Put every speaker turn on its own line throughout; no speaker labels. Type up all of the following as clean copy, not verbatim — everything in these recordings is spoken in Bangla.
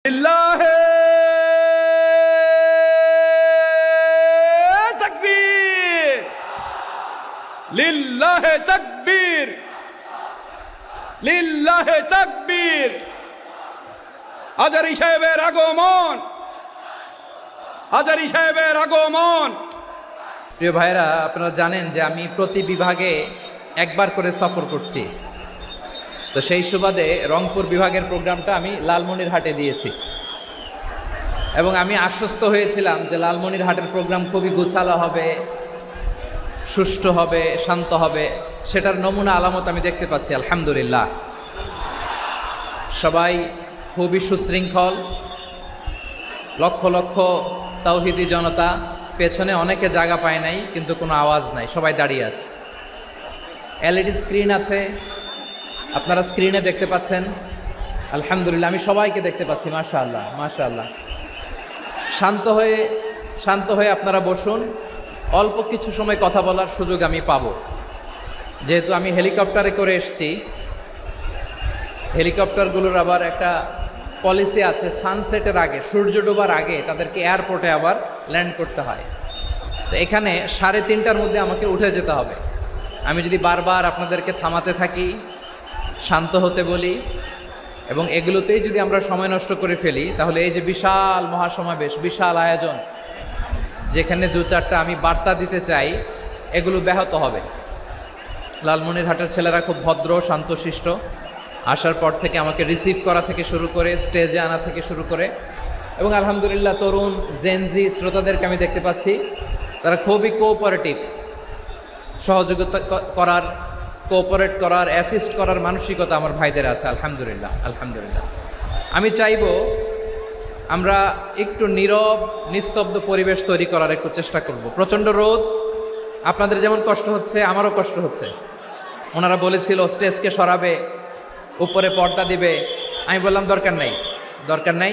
লিল্লাহে তাকবীর, লিল্লাহে তাকবীর, লিল্লাহে তাকবীর। আজারি সাহেবের আগমন, আজারি সাহেবের আগমন।
প্রিয় ভাইরা, আপনারা জানেন যে আমি প্রতি বিভাগে একবার করে সফর করছি। তো সেই সুবাদে রংপুর বিভাগের প্রোগ্রামটা আমি লালমনিরহাটে দিয়েছি এবং আমি আশ্বস্ত হয়েছিলাম যে লালমনিরহাটের প্রোগ্রাম খুবই গোছালো হবে, সুষ্ঠু হবে, শান্ত হবে। সেটার নমুনা আলামত আমি দেখতে পাচ্ছি আলহামদুলিল্লাহ। সবাই খুবই সুশৃঙ্খল, লক্ষ লক্ষ তাওহীদি জনতা, পেছনে অনেকে জায়গা পায় নাই কিন্তু কোনো আওয়াজ নাই, সবাই দাঁড়িয়ে আছে। এলইডি স্ক্রিন আছে, আপনারা স্ক্রিনে দেখতে পাচ্ছেন আলহামদুলিল্লাহ। আমি সবাইকে দেখতে পাচ্ছি, মাশাআল্লাহ মাশাআল্লাহ। শান্ত হয়ে আপনারা বসুন, অল্প কিছু সময় কথা বলার সুযোগ আমি পাবো। যেহেতু আমি হেলিকপ্টারে করে এসেছি, হেলিকপ্টারগুলোর আবার একটা পলিসি আছে, সানসেটের আগে, সূর্য ডোবার আগে তাদেরকে এয়ারপোর্টে আবার ল্যান্ড করতে হয়। তো এখানে 3:30টার মধ্যে আমাকে উঠে যেতে হবে। আমি যদি বারবার আপনাদেরকে থামাতে থাকি, শান্ত হতে বলি এবং এগুলোতেই যদি আমরা সময় নষ্ট করে ফেলি, তাহলে এই যে বিশাল মহাসমাবেশ, বিশাল আয়োজন, যেখানে 2-4টা আমি বার্তা দিতে চাই, এগুলো ব্যাহত হবে। লালমনিরহাটের ছেলেরা খুব ভদ্র, শান্তশিষ্ট। আসার পর থেকে আমাকে রিসিভ করা থেকে শুরু করে, স্টেজে আনা থেকে শুরু করে, এবং আলহামদুলিল্লাহ তরুণ জেনজি শ্রোতাদেরকে আমি দেখতে পাচ্ছি, তারা খুবই কোঅপারেটিভ। সহযোগিতা করার, কোঅপারেট করার, অ্যাসিস্ট করার মানসিকতা আমার ভাইদের আছে আলহামদুলিল্লাহ আলহামদুলিল্লাহ। আমি চাইব আমরা একটু নীরব নিস্তব্ধ পরিবেশ তৈরি করার একটু চেষ্টা করব। প্রচণ্ড রোদ, আপনাদের যেমন কষ্ট হচ্ছে আমারও কষ্ট হচ্ছে। ওনারা বলেছিল স্টেজকে সরাবে, উপরে পর্দা দিবে। আমি বললাম দরকার নাই, দরকার নাই।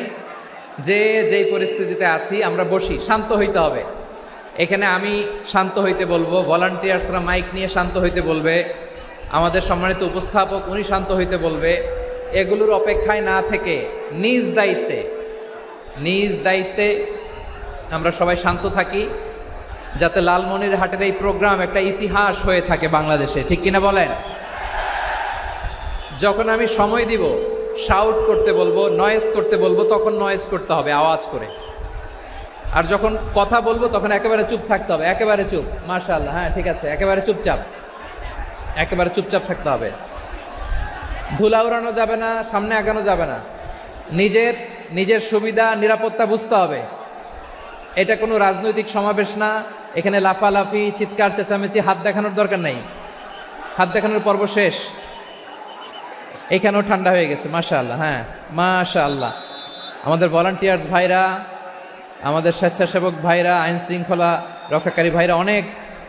যেই পরিস্থিতিতে আছি আমরা বসি, শান্ত হইতে হবে। এখানে আমি শান্ত হইতে বলবো, ভলান্টিয়ার্সরা মাইক নিয়ে শান্ত হইতে বলবে, আমাদের সম্মানিত উপস্থাপক উনি শান্ত হইতে বলবে। এগুলোর অপেক্ষায় না থেকে নিজ দায়িত্বে আমরা সবাই শান্ত থাকি, যাতে লালমনিরহাটের এই প্রোগ্রাম একটা ইতিহাস হয়ে থাকে বাংলাদেশে। ঠিক কিনা বলেন? যখন আমি সময় দিব, শাউট করতে বলবো, নয়েজ করতে বলবো, তখন নয়েজ করতে হবে আওয়াজ করে। আর যখন কথা বলবো তখন একেবারে চুপ থাকতে হবে, একেবারে চুপ। মাশাআল্লাহ, হ্যাঁ ঠিক আছে, একেবারে চুপচাপ, একেবারে চুপচাপ থাকতে হবে। ধুলা উড়ানো যাবে না, সামনে আগানো যাবে না। নিজের সুবিধা নিরাপত্তা বুঝতে হবে। এটা কোনো রাজনৈতিক সমাবেশ না, এখানে লাফালাফি, চিৎকার চেঁচামেচি, হাত দেখানোর দরকার নেই। হাত দেখানোর পর্ব শেষ। এখানেও ঠান্ডা হয়ে গেছে, মাশাআল্লাহ, হ্যাঁ মাশাআল্লাহ। আমাদের ভলান্টিয়ার্স ভাইরা, আমাদের স্বেচ্ছাসেবক ভাইরা, আইন শৃঙ্খলা রক্ষাকারী ভাইরা অনেক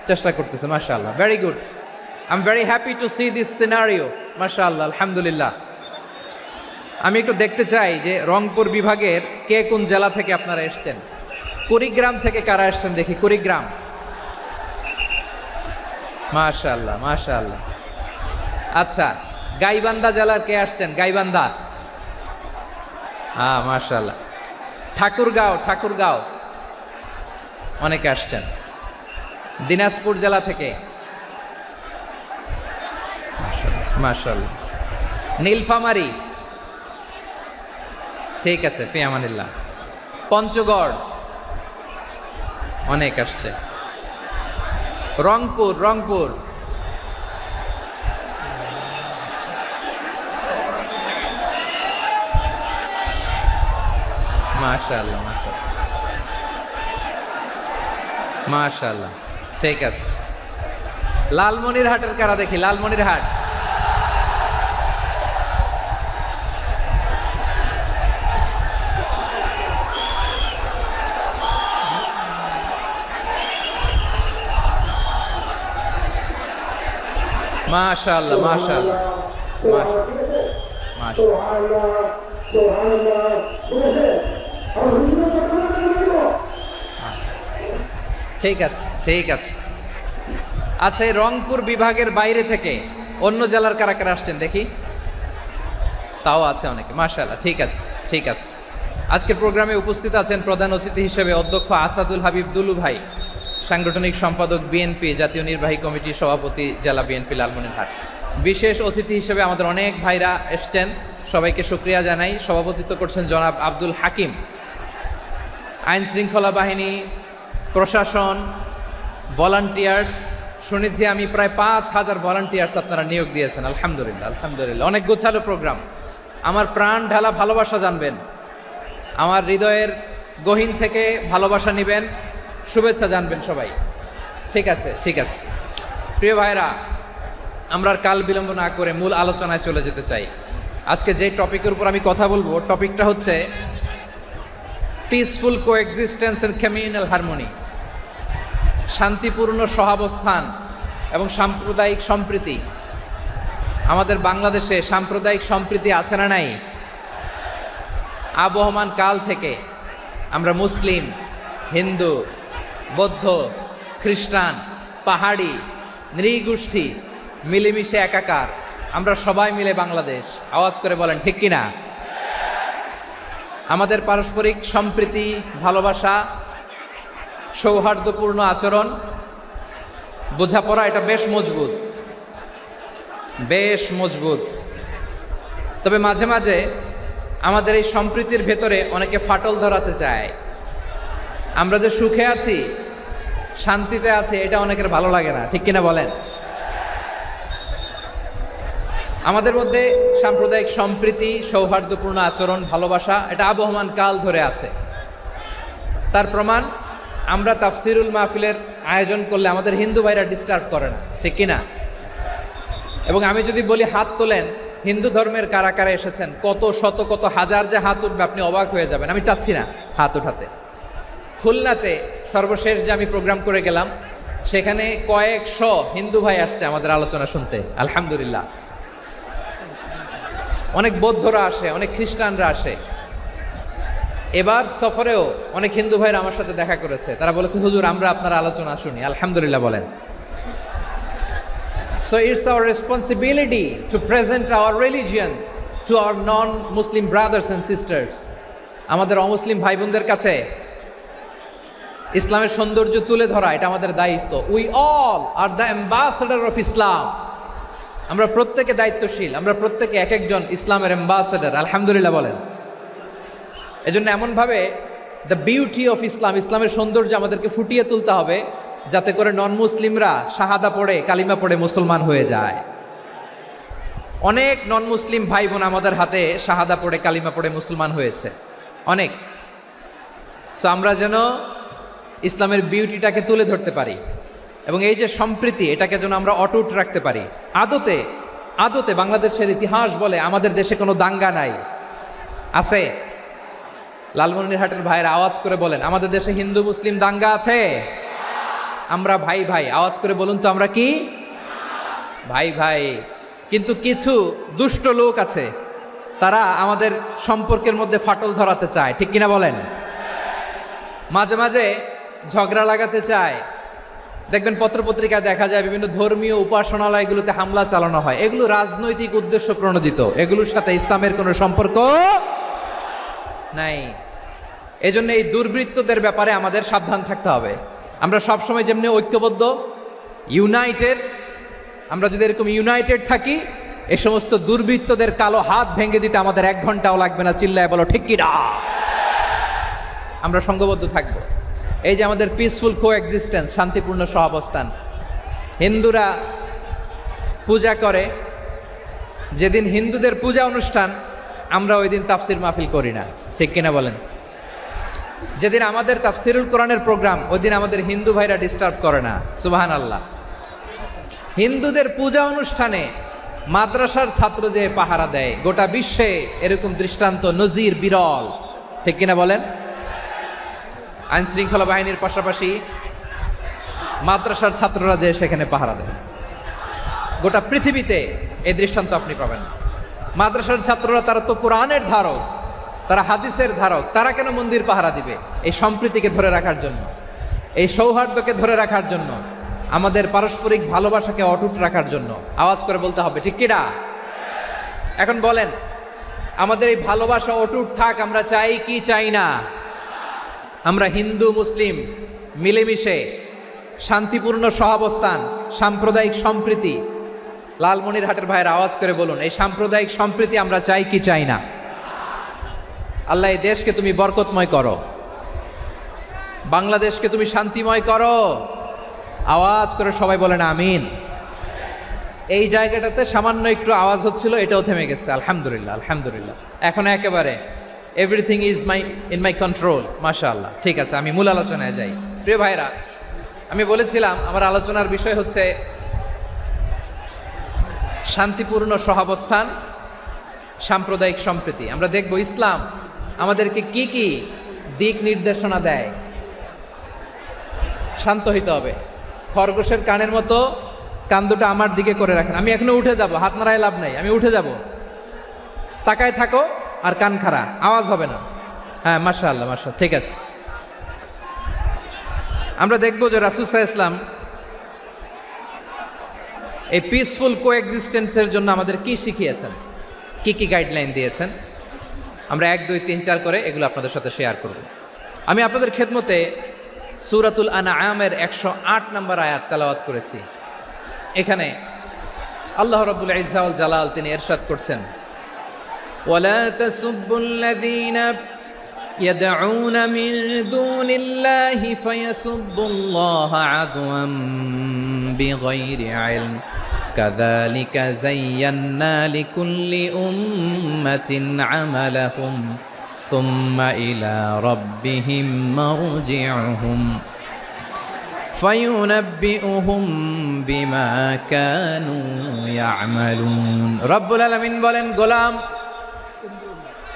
চেষ্টা করতেছে, মাশাআল্লাহ, very good. I am very happy to C this scenario, মাশাআল্লাহ, আলহামদুলিল্লাহ। আমি একটু দেখতে চাই যে রংপুর বিভাগের কে কোন জেলা থেকে আপনারা এসছেন। কুড়িগ্রাম থেকে কারা এসছেন দেখি, কুড়িগ্রাম, মাশাআল্লাহ মাশাআল্লাহ। আচ্ছা, গাইবান্ধা জেলার কে আসছেন? গাইবান্ধা, হ্যাঁ মাশাআল্লাহ। ঠাকুরগাঁও অনেকে আসছেন। দিনাজপুর জেলা থেকে, মাশাআল্লাহ। নীলফামারী, ঠিক আছে, ফি আমানিল্লাহ। পঞ্চগড় অনেক আসছে। রংপুর, মাশাআল্লাহ মাশাআল্লাহ, ঠিক আছে। লালমনিরহাটের কারা দেখি, লালমনিরহাট, মাশাআল্লাহ মাশাআল্লাহ মাশাআল্লাহ। ঠিক আছে ঠিক আছে। আচ্ছা, এই রংপুর বিভাগের বাইরে থেকে অন্য জেলার কারা কারা আসছেন দেখি। তাও আছে অনেকে, মাশাআল্লাহ, ঠিক আছে ঠিক আছে। আজকের প্রোগ্রামে উপস্থিত আছেন প্রধান অতিথি হিসেবে অধ্যক্ষ আসাদুল হাবিব দুলু ভাই, সাংগঠনিক সম্পাদক বিএনপি, জাতীয় নির্বাহী কমিটির সভাপতি, জেলা বিএনপি লালমনিরহাট। বিশেষ অতিথি হিসেবে আমাদের অনেক ভাইরা এসছেন, সবাইকে শুকরিয়া জানাই। সভাপতিত্ব করছেন জনাব আব্দুল হাকিম। আইন শৃঙ্খলা বাহিনী, প্রশাসন, ভলান্টিয়ার্স, শুনেছি আমি প্রায় 5,000 ভলান্টিয়ার্স আপনারা নিয়োগ দিয়েছেন। আলহামদুলিল্লাহ, আলহামদুলিল্লাহ। অনেক গোছালো প্রোগ্রাম। আমার প্রাণ ঢালা ভালোবাসা জানবেন, আমার হৃদয়ের গহীন থেকে ভালোবাসা নেবেন, শুভেচ্ছা জানবেন সবাই। ঠিক আছে, ঠিক আছে। প্রিয় ভাইরা, আমরা আর কাল বিলম্ব না করে মূল আলোচনায় চলে যেতে চাই। আজকে যে টপিকের উপর আমি কথা বলবো, টপিকটা হচ্ছে peaceful coexistence and communal harmony, শান্তিপূর্ণ সহাবস্থান এবং সাম্প্রদায়িক সম্প্রীতি। আমাদের বাংলাদেশে সাম্প্রদায়িক সম্প্রীতি আছে না নাই? আবহমান কাল থেকে আমরা মুসলিম, হিন্দু, বৌদ্ধ, খ্রিস্টান, পাহাড়ি, নৃগোষ্ঠী মিলেমিশে একাকার, আমরা সবাই মিলে বাংলাদেশ। আওয়াজ করে বলেন ঠিক কিনা? আমাদের পারস্পরিক সম্প্রীতি, ভালোবাসা, সৌহার্দ্যপূর্ণ আচরণ, বোঝাপড়া, এটা বেশ মজবুত, বেশ মজবুত। তবে মাঝে মাঝে আমাদের এই সম্প্রীতির ভেতরে অনেকে ফাটল ধরাতে চায়। আমরা যে সুখে আছি, শান্তিতে আছি, এটা অনেকের ভালো লাগে না, ঠিক কিনা বলেন? আমাদের মধ্যে সাম্প্রদায়িক সম্প্রীতি, সৌহার্দ্যপূর্ণ আচরণ, ভালোবাসা, এটা আবহমান কাল ধরে আছে। তার প্রমাণ, আমরা তাফসিরুল মাহফিলের আয়োজন করলে আমাদের হিন্দু ভাইরা ডিস্টার্ব করে না, ঠিক কিনা? এবং আমি যদি বলি হাত তোলেন, হিন্দু ধর্মের কারা কারা এসেছেন, কত শত কত হাজার যে হাত উঠবে, আপনি অবাক হয়ে যাবেন। আমি চাচ্ছি না হাত উঠাতে। খুলনাতে সর্বশেষ যে আমি প্রোগ্রাম করে গেলাম, সেখানে কয়েকশো হিন্দু ভাই আসছে আমাদের আলোচনা শুনতে, আলহামদুলিল্লাহ। অনেক বৌদ্ধরা আসে, অনেক খ্রিস্টানরা আসে। এবার সফরেও অনেক হিন্দু ভাইরা আমার সাথে দেখা করেছে। তারা বলেছে, হুজুর আমরা আপনার আলোচনা শুনি। আলহামদুলিল্লাহ বলেন। So it's our responsibility to present our religion to our non-Muslim brothers and sisters. আমাদের অমুসলিম ভাই বোনদের কাছে ইসলামের সৌন্দর্য তুলে ধরা, এটা আমাদের দায়িত্ব। We all are the ambassador of Islam. আমরা প্রত্যেকে দায়িত্বশীল, আমরা প্রত্যেকে এক একজন ইসলামের অ্যাম্বাসেডর। আলহামদুলিল্লাহ বলেন। এজন্য এমনভাবে দ্য বিউটি অফ ইসলাম, ইসলামের সৌন্দর্য আমাদেরকে ফুটিয়ে তুলতে হবে, যাতে করে নন মুসলিমরা শাহাদা পড়ে, কালিমা পড়ে মুসলমান হয়ে যায়। অনেক নন মুসলিম ভাই বোন আমাদের হাতে শাহাদা পড়ে, কালিমা পড়ে মুসলমান হয়েছে, অনেক। সো আমরা যেন ইসলামের বিউটিটাকে তুলে ধরতে পারি এবং এই যে সম্প্রীতি, এটাকে যেন আমরা অটুট রাখতে পারি। আদতে আদতে বাংলাদেশের ইতিহাস বলে আমাদের দেশে কোনো দাঙ্গা নাই, আছে? লালমনিরহাটের ভাইয়েরা আওয়াজ করে বলেন, আমাদের দেশে হিন্দু মুসলিম দাঙ্গা আছে? আমরা ভাই ভাই, আওয়াজ করে বলুন তো, আমরা কি ভাই ভাই? কিন্তু কিছু দুষ্ট লোক আছে, তারা আমাদের সম্পর্কের মধ্যে ফাটল ধরাতে চায়, ঠিক কিনা বলেন? মাঝে মাঝে ঝগড়া লাগাতে চায়। দেখবেন পত্রপত্রিকায় দেখা যায় বিভিন্ন ধর্মীয় উপাসনালয়গুলোতে হামলা চালানো হয়। এগুলো রাজনৈতিক উদ্দেশ্য প্রণোদিত, এগুলোর সাথে ইসলামের কোনো সম্পর্ক নাই। এজন্য এই দুর্বৃত্তদের ব্যাপারে আমাদের সাবধান থাকতে হবে। আমরা সবসময় যেমনি ঐক্যবদ্ধ, ইউনাইটেড, আমরা যদি এরকম ইউনাইটেড থাকি, এই সমস্ত দুর্বৃত্তদের কালো হাত ভেঙে দিতে আমাদের 1 ঘন্টাও লাগবে না। চিল্লায় বলো ঠিক কিনা? আমরা সংঘবদ্ধ থাকব। এই যে আমাদের পিসফুল কোএক্সিস্টেন্স, শান্তিপূর্ণ সহাবস্থান। হিন্দুরা পূজা করে, যেদিন হিন্দুদের পূজা অনুষ্ঠান, আমরা ওই দিন তাফসির মাহফিল করি না, ঠিক কিনা বলেন? যেদিন আমাদের তাফসিরুল কোরআনের প্রোগ্রাম, ওই দিন আমাদের হিন্দু ভাইরা ডিস্টার্ব করে না। সুবহানাল্লাহ। হিন্দুদের পূজা অনুষ্ঠানে মাদ্রাসার ছাত্র যে পাহারা দেয়, গোটা বিশ্বে এরকম দৃষ্টান্ত, নজির বিরল, ঠিক কিনা বলেন? আইন শৃঙ্খলা বাহিনীর পাশাপাশি মাদ্রাসার ছাত্ররা যে সেখানে পাহারা দেয়, গোটা পৃথিবীতে এই দৃষ্টান্ত আপনি পাবেন। মাদ্রাসার ছাত্ররা, তারা তো কোরআনের ধারক, তারা হাদিসের ধারক, তারা কেন মন্দির পাহারা দিবে? এই সম্প্রীতিকে ধরে রাখার জন্য, এই সৌহার্দ্যকে ধরে রাখার জন্য, আমাদের পারস্পরিক ভালোবাসাকে অটুট রাখার জন্য। আওয়াজ করে বলতে হবে ঠিক কিনা? এখন বলেন, আমাদের এই ভালোবাসা অটুট থাক, আমরা চাই কি চাই না? আমরা হিন্দু মুসলিম মিলেমিশে শান্তিপূর্ণ সহাবস্থান, সাম্প্রদায়িক সম্প্রীতি, লালমনিরহাটের ভাইয়ের আওয়াজ করে বলুন, এই সাম্প্রদায়িক সম্প্রীতি আমরা চাই কি চাই না? আল্লাহ এই দেশকে তুমি বরকতময় করো, বাংলাদেশকে তুমি শান্তিময় করো। আওয়াজ করে সবাই বলেন আমিন। এই জায়গাটাতে সামান্য একটু আওয়াজ হচ্ছিল, এটাও থেমে গেছে, আলহামদুলিল্লাহ আলহামদুলিল্লাহ। এখন একেবারে everything is in my control, মাশাআল্লাহ। ঠিক আছে, আমি মূল আলোচনায় যাই। প্রিয় ভাইরা, আমি বলেছিলাম আমার আলোচনার বিষয় হচ্ছে শান্তিপূর্ণ সহাবস্থান, সাম্প্রদায়িক সম্প্রীতি। আমরা দেখব ইসলাম আমাদেরকে কি কি দিক নির্দেশনা দেয়। শান্ত হইতে হবে, খরগোশের কানের মতো কান দুটো আমার দিকে করে রাখেন। আমি এখনো উঠে যাব, হাত নাড়ায় লাভ নাই, আমি উঠে যাব। তাকায় থাকো আর কান খাড়া, আওয়াজ হবে না। হ্যাঁ, মাশাআল্লাহ মাশাআল্লাহ, ঠিক আছে। আমরা দেখব যে রাসূল সাল্লাল্লাহু আলাইহি ওয়াসাল্লাম এই পিসফুল কোএক্সিস্টেন্সের জন্য আমাদের কি শিখিয়েছেন, কি কি গাইডলাইন দিয়েছেন। আমরা 1 2 3 4 করে এগুলো আপনাদের সাথে শেয়ার করব। আমি আপনাদের খেদমতে সূরাতুল আনআমের 108 নম্বর আয়াত তেলাওয়াত করেছি। এখানে আল্লাহ রাব্বুল ইজ্জা ওয়াল জালাল তিনি ইরশাদ করছেন, ওয়ালা তাসুব্বুল্লাযীনা ইয়াদউনা মিন দুনিল্লাহি ফায়াসুব্বুল্লাহা আদওয়াম বিগাইরি ইলম কাযালিকা যায়্যান্না লিকুল্লি উম্মাতিন আমালাহুম সুম্মা ইলা রাব্বিহিম মারজিউহুম ফায়ুনাব্বিউহুম বিমা কানু ইয়ামালুন। রব্বুল আলামিন বলেন, গোলাম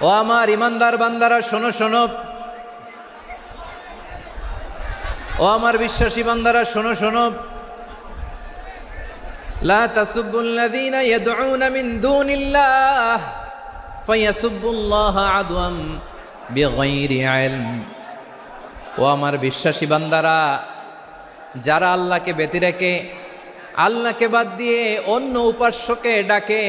ও আমার ইমানদার বান্দারা শোনো শোনো, ও আমার বিশ্বাসী বান্দারা শোনো শোনো, লা তাসুব্বুল্লাযীনা ইয়াদউনা মিন দুনিল্লাহ ফায়াসুব্বুল্লাহা আদওয়াম বিগাইরি ইলম। ও আমার বিশ্বাসী বান্দারা, যারা আল্লাহকে ব্যতি রেখে, আল্লাহকে বাদ দিয়ে অন্য উপাস্যকে ডাকে,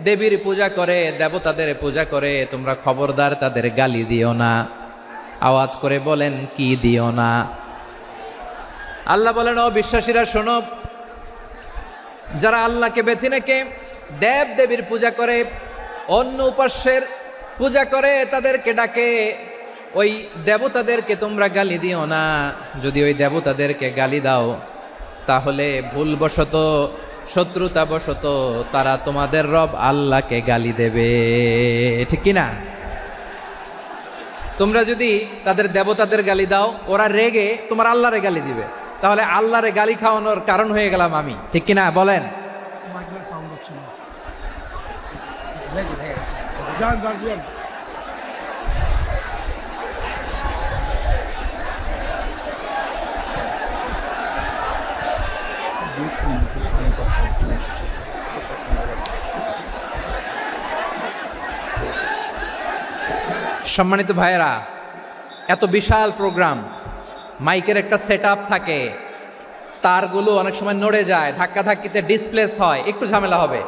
দেবীর পূজা করে, দেবতাদের পূজা করে, তোমরা খবরদার তাদের গালি দিও না। আওয়াজ করে বলেন, কি দিও না? আল্লাহ বলেন, ও বিশ্বাসীরা শোনো, যারা আল্লাহকে বেছে রেখে দেব দেবীর পূজা করে, অন্য উপাস্যের পূজা করে, তাদেরকে ডাকে, ওই দেবতাদেরকে তোমরা গালি দিও না। যদি ওই দেবতাদেরকে গালি দাও তাহলে ভুলবশত, শত্রুতাবশত তারা তোমাদের রব আল্লাহকে গালি দেবে, ঠিক কি না? তোমরা যদি তাদের দেবতাদের গালি দাও, ওরা রেগে তোমার আল্লাহরে গালি দিবে, তাহলে আল্লাহরে গালি খাওয়ানোর কারণ হয়ে গেলাম আমি, ঠিক কি না? বলেন। সম্মানিত ভাইয়েরা, এত বিশাল প্রোগ্রাম, মাইকের একটা সেটআপ থাকে, তারগুলো অনেক সময় নড়ে যায়, ধাক্কা ধাক্কিতে ডিসপ্লেস হয়, একটু ঝামেলা হবে।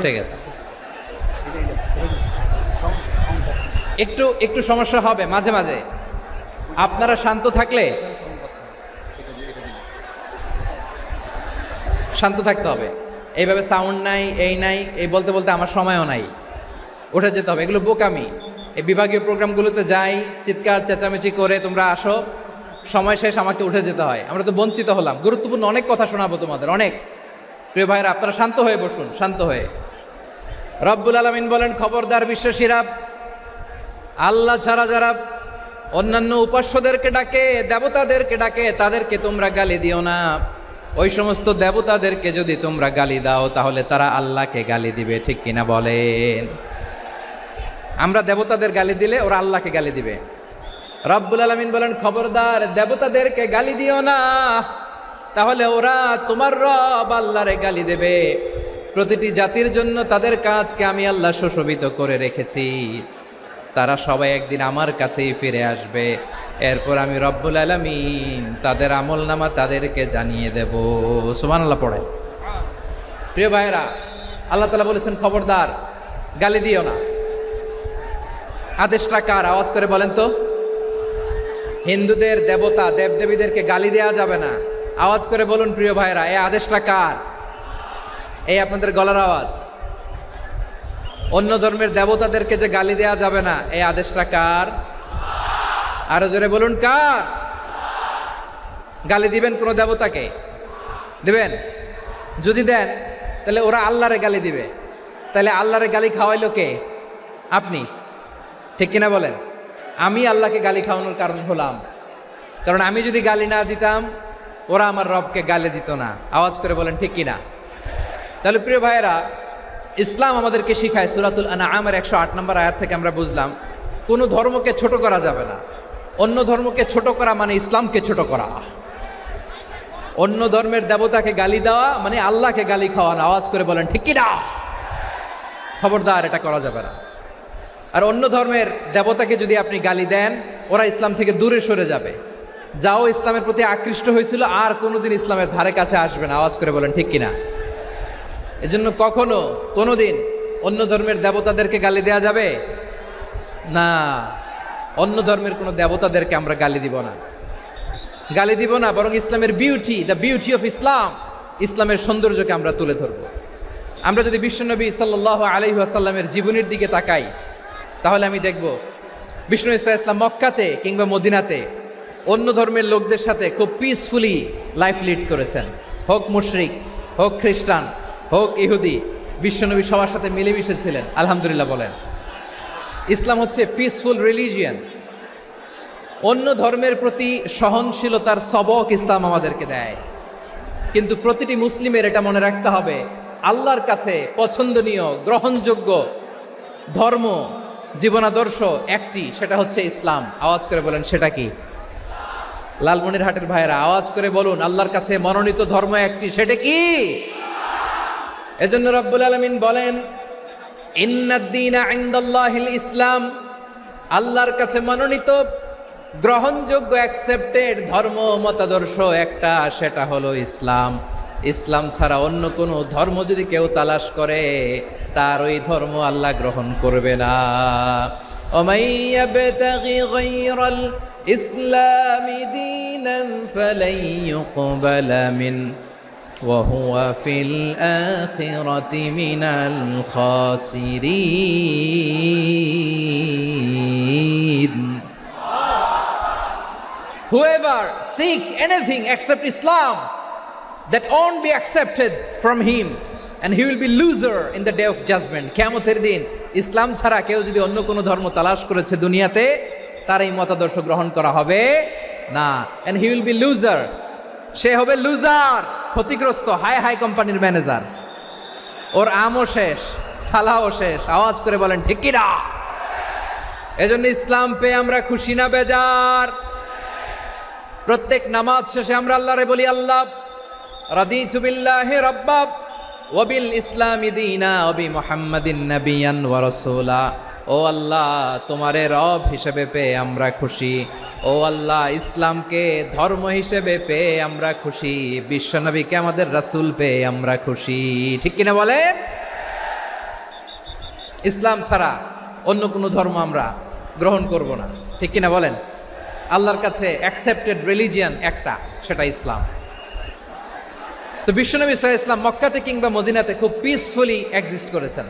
ঠিক আছে, একটু একটু সমস্যা হবে মাঝে মাঝে। আপনারা শান্ত থাকলে, শান্ত থাকতে হবে। এইভাবে সাউন্ড নাই, এই নাই, এই বলতে বলতে আমার সময়ও নাই, উঠে যেতে হবে। এগুলো বোকামি। এই বিভাগীয় প্রোগ্রামগুলোতে যাই, চিৎকার চেঁচামেচি করে তোমরা আসো, সময় শেষ, আমাকে উঠে যেতে হয়। আমরা তো বঞ্চিত হলাম। গুরুত্বপূর্ণ অনেক কথা শোনাবো তোমাদের, অনেক। প্রিয় ভাইরা, আপনারা শান্ত হয়ে বসুন, শান্ত হয়ে। রব্বুল আলামিন বলেন, খবরদার বিশ্বাসীরা, আল্লাহ ছাড়া যারা অন্যান্য উপাস্যদেরকে ডাকে, দেবতাদেরকে ডাকে, তাদেরকে তোমরা গালি দিও না। ওই সমস্ত দেবতাদেরকে যদি তোমরা গালি দাও তাহলে তারা আল্লাহকে গালি দিবে, ঠিক কিনা বলেন? আমরা দেবতাদের গালি দিলে ওরা আল্লাহকে গালি দিবে। রব্বুল আলামিন বলেন, খবরদার দেবতাদেরকে গালি দিও না, তাহলে ওরা তোমার রব আল্লাহরে গালি দেবে। প্রতিটি জাতির জন্য তাদের কাজকে আমি আল্লাহ সুশোভিত করে রেখেছি। তারা সবাই একদিন আমার কাছেই ফিরে আসবে। এরপর আমি রব্বুল আলামিন তাদের আমলনামা তাদেরকে জানিয়ে দেব। সুবহানাল্লাহ পড়ে। প্রিয় ভাইয়েরা, আল্লাহ তাআলা বলেছেন খবরদার গালি দিও না। আদেশটা কার? আওয়াজ করে বলেন তো। হিন্দুদের দেবতা দেবদেবীদেরকে গালি দেওয়া যাবে না। আওয়াজ করে বলুন প্রিয় ভাইয়েরা, এই আদেশটা কার? এই আপনাদের গলার আওয়াজ। অন্য ধর্মের দেবতাদেরকে যে গালি দেওয়া যাবে না, এই আদেশটা কার? আরো জোরে বলুন কার? গালি দিবেন কোন দেবতাকে? দিবেন? যদি দেন তাহলে ওরা আল্লাহরে গালি দিবে। তাহলে আল্লাহরে গালি খাওয়াইলো কে? আপনি। ঠিক কিনা বলেন? আমি আল্লাহকে গালি খাওয়ানোর কারণ হলাম, কারণ আমি যদি গালি না দিতাম ওরা আমার রবকে গালি দিত না। আওয়াজ করে বলেন ঠিক কিনা? তাহলে প্রিয় ভাইয়েরা, ইসলাম আমাদেরকে শিখায়, সূরাতুল আনআমের 108 নম্বর আয়াত থেকে আমরা বুঝলাম কোনো ধর্মকে ছোট করা যাবে না। অন্য ধর্মকে ছোট করা মানে ইসলামকে ছোট করা। অন্য ধর্মের দেবতাকে গালি দেওয়া মানে আল্লাহকে গালি খাওয়ানো। আওয়াজ করে বলেন ঠিক কিনা? খবরদার, এটা করা যাবে না। আর অন্য ধর্মের দেবতাকে যদি আপনি গালি দেন, ওরা ইসলাম থেকে দূরে সরে যাবে। যাও ইসলামের প্রতি আকৃষ্ট হয়েছিল আর কোনোদিন ইসলামের ধারে কাছে আসবে না। আওয়াজ করে বলেন ঠিক কিনা? এজন্য কখনো কোনোদিন অন্য ধর্মের দেবতাদেরকে গালি দেওয়া যাবে না। অন্য ধর্মের কোনো দেবতাদেরকে আমরা গালি দিব না, গালি দিব না, বরং ইসলামের beauty, the beauty of Islam, ইসলামের সৌন্দর্যকে আমরা তুলে ধরব। আমরা যদি বিশ্বনবী সাল্লাল্লাহু আলাইহি ওয়াসাল্লামের জীবনের দিকে তাকাই, তাহলে আমি দেখব বিষ্ণু ইসলাম মক্কাতে কিংবা মদিনাতে অন্য ধর্মের লোকদের সাথে খুব পিসফুলি লাইফ লিড করেছেন। হোক মুশরিক, হোক খ্রিস্টান, হোক ইহুদি, বিশ্বনবী সবার সাথে মিলেমিশে ছিলেন। আলহামদুলিল্লাহ বলেন। ইসলাম হচ্ছে পিসফুল রিলিজিয়ান। অন্য ধর্মের প্রতি সহনশীলতার সবক ইসলাম আমাদেরকে দেয়। কিন্তু প্রতিটি মুসলিমের এটা মনে রাখতে হবে, আল্লাহর কাছে পছন্দনীয় গ্রহণযোগ্য ধর্ম জীবনাদর্শ একটি, সেটা হচ্ছে ইসলাম। আওয়াজ করে বলেন সেটা কি? লালমনিরহাটের ভাইয়েরা আওয়াজ করে বলুন, আল্লাহর কাছে মনোনীত ধর্ম একটি, সেটা কি? এজন্য রব্বুল আলামিন বলেন ইন্নাদ-দীনা ইনদাল্লাহিল ইসলাম, আল্লাহর কাছে মনোনীত গ্রহণযোগ্য অ্যাকসেপ্টেড ধর্ম মতাদর্শ একটা, সেটা হলো ইসলাম। ইসলাম ছাড়া অন্য কোনো ধর্ম যদি কেউ তালাশ করে, তার ওই ধর্ম আল্লাহ গ্রহণ করবে না। ওমাই ইয়াবতাগি গায়রাল ইসলামি দীনান ফালাই ইউকবালা মিন ওয়া হুয়া ফিল আখিরাতি মিনাল খাসিরিন। Whoever seek anything except Islam, that won't be accepted from him, and he will be loser in the day of judgment. কিয়ামতের দিন ইসলাম ছাড়া কেউ যদি অন্য কোনো ধর্ম তালাশ করেছে দুনিয়াতে, তার এই মতাদর্শ গ্রহণ করা হবে না। and he will be loser, সে হবে লুজার, ক্ষতিগ্রস্ত, হাই হাই কোম্পানির ম্যানেজার। ওর আমও শেষ, সালাও শেষ। আওয়াজ করে বলেন ঠিক কি না? এজন্য ইসলাম পেয়ে আমরা খুশি না বেজার? প্রত্যেক নামাজ শেষে আমরা আল্লাহরে বলি, আল্লাহ রাদিতু বিল্লাহি রাব্বা ওয়া বিল ইসলামি দীনা ওয়া বি মুহাম্মাদিন নাবিয়ান ওয়া রাসূলা। ও আল্লাহ, তোমারে রব হিসেবে পেয়ে আমরা খুশি। ও আল্লাহ, ইসলামকে ধর্ম হিসেবে পেয়ে আমরা খুশি। বিশ্বনবীকে আমাদের রাসূল পেয়ে আমরা খুশি। ঠিক কিনা বলেন? ইসলাম ছাড়া অন্য কোনো ধর্ম আমরা গ্রহণ করব না। ঠিক কিনা বলেন? আল্লাহর কাছে অ্যাকসেপ্টেড রিলিজিয়ান একটা, সেটা ইসলাম। তো বিশ্বনবী সাল্লাল্লাহু আলাইহি ওয়াসাল্লাম মক্কাতে কিংবা মদিনাতে খুব পিসফুলি এক্সিস্ট করেছেন,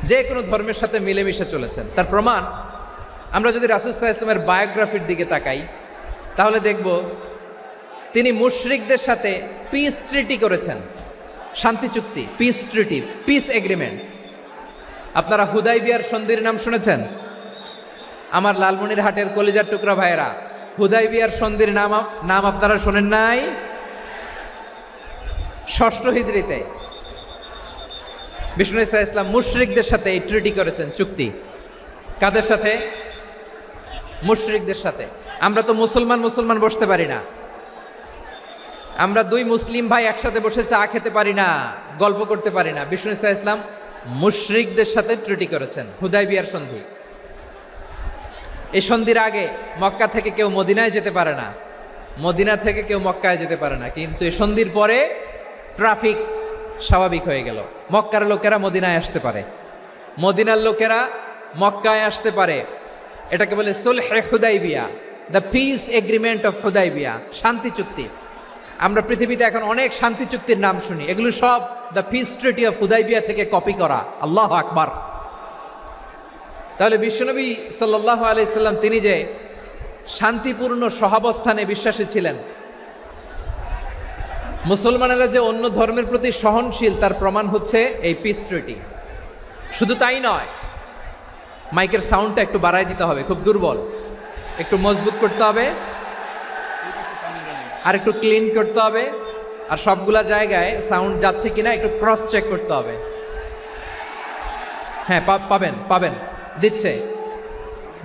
যে কোনো ধর্মের সাথে মিলেমিশে চলেছেন। তার প্রমাণ আমরা যদি রাসূল সাল্লাল্লাহু আলাইহি ওয়াসাল্লামের বায়োগ্রাফির দিকে তাকাই, তাহলে দেখব তিনি মুশরিকদের সাথে পিস ট্রিটি করেছেন, শান্তি চুক্তি, পিস ট্রিটি, পিস এগ্রিমেন্ট। আপনারা হুদাইবিয়ার সন্ধির নাম শুনেছেন? আমার লালমনিরহাটের কলিজার টুকরা ভাইয়েরা, হুদাইবিয়ার সন্ধির নাম আপনারা শোনেন নাই? 6ষ্ঠ হিজরিতে বিষ্ণু ইসা ইসলাম মুশরিকদের সাথে এই ট্রিটি করেছেন, চুক্তি। কাদের সাথে? মুশরিকদের সাথে। আমরা তো মুসলমান বসতে পারি না। আমরা দুই মুসলিম ভাই একসাথে বসে চা খেতে পারি না, গল্প করতে পারি না। বিষ্ণু ইসলাম মুশরিকদের সাথে ট্রিটি করেছেন, হুদাইবিয়ার সন্ধি। এই সন্ধির আগে মক্কা থেকে কেউ মদিনায় যেতে পারে না, মদিনা থেকে কেউ মক্কায় যেতে পারে না, কিন্তু এই সন্ধির পরে ট্রাফিক স্বাভাবিক হয়ে গেল। মক্কার লোকেরা মদিনায় আসতে পারে, মদিনার লোকেরা মক্কায় আসতে পারে। এটাকে বলে সুলহে Hudaybiyyah, the peace agreement of Hudaybiyyah, শান্তি চুক্তি। আমরা পৃথিবীতে এখন অনেক শান্তি চুক্তির নাম শুনি, এগুলো সব the piece treaty of Hudaibiya থেকে কপি করা। আল্লাহু আকবার। তাহলে বিশ্বনবী সাল্লাল্লাহু আলাইহি সাল্লাম তিনি যে শান্তিপূর্ণ সহাবস্থানে বিশ্বাসী ছিলেন, মুসলমানেরা যে অন্য ধর্মের প্রতি সহনশীল তার প্রমাণ হচ্ছে এই পিস ট্রিটি। শুধু তাই নয়, মাইকের সাউন্ডটা একটু বাড়াই দিতে হবে, খুব দুর্বল, একটু মজবুত করতে হবে, আর একটু ক্লিন করতে হবে, আর সবগুলা জায়গায় সাউন্ড যাচ্ছে কিনা একটু ক্রস চেক করতে হবে। হ্যাঁ, পাবেন পাবেন, দিচ্ছে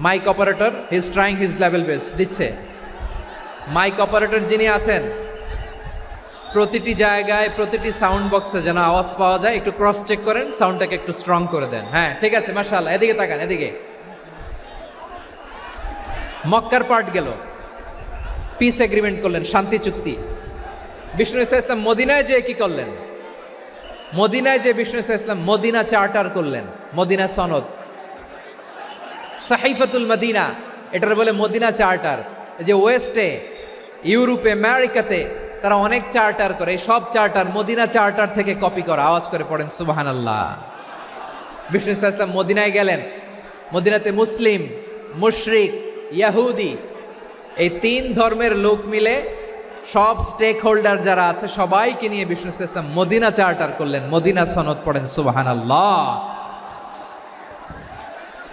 mike operator, he is trying his level best, দিচ্ছে। মাইক অপারেটর যিনি আছেন, প্রতিটি জায়গায় প্রতিটি সাউন্ড বক্সে যেন আওয়াজ পাওয়া যায়, একটু ক্রস চেক করেন, সাউন্ডটাকে একটু স্ট্রং করে দেন। হ্যাঁ, ঠিক আছে, মাশাআল্লাহ। এদিকে তাকান, এদিকে। মক্কার পার্ট গেল, পিস এগ্রিমেন্ট করলেন, শান্তি চুক্তি। বিষ্ণু ইসলাম মদিনায় যে কি করলেন? মদিনায় যে বিষ্ণু ইসলাম মদিনা চার্টার করলেন, মদিনা সনদ, সাহিফাতুল মদিনা, এটার বলে মদিনা চার্টার। যে ওয়েস্টে, ইউরোপে, আমেরিকাতে তারা অনেক চার্টার করে, এই সব চার্টার মদিনা চার্টার থেকে কপি করা। আওয়াজ করে পড়েন সুবহানাল্লাহ। বিষ্ণু ইসলাম মদিনায় গেলেন, মদিনাতে মুসলিম, মুশরিক, ইয়াহুদি, এই তিন ধর্মের লোক মিলে সব স্টেক হোল্ডার যারা আছে সবাইকে নিয়ে বিষ্ণু ইসলাম মদিনা চার্টার করলেন, মদিনা সনদ, পড়েন সুবহানাল্লাহ।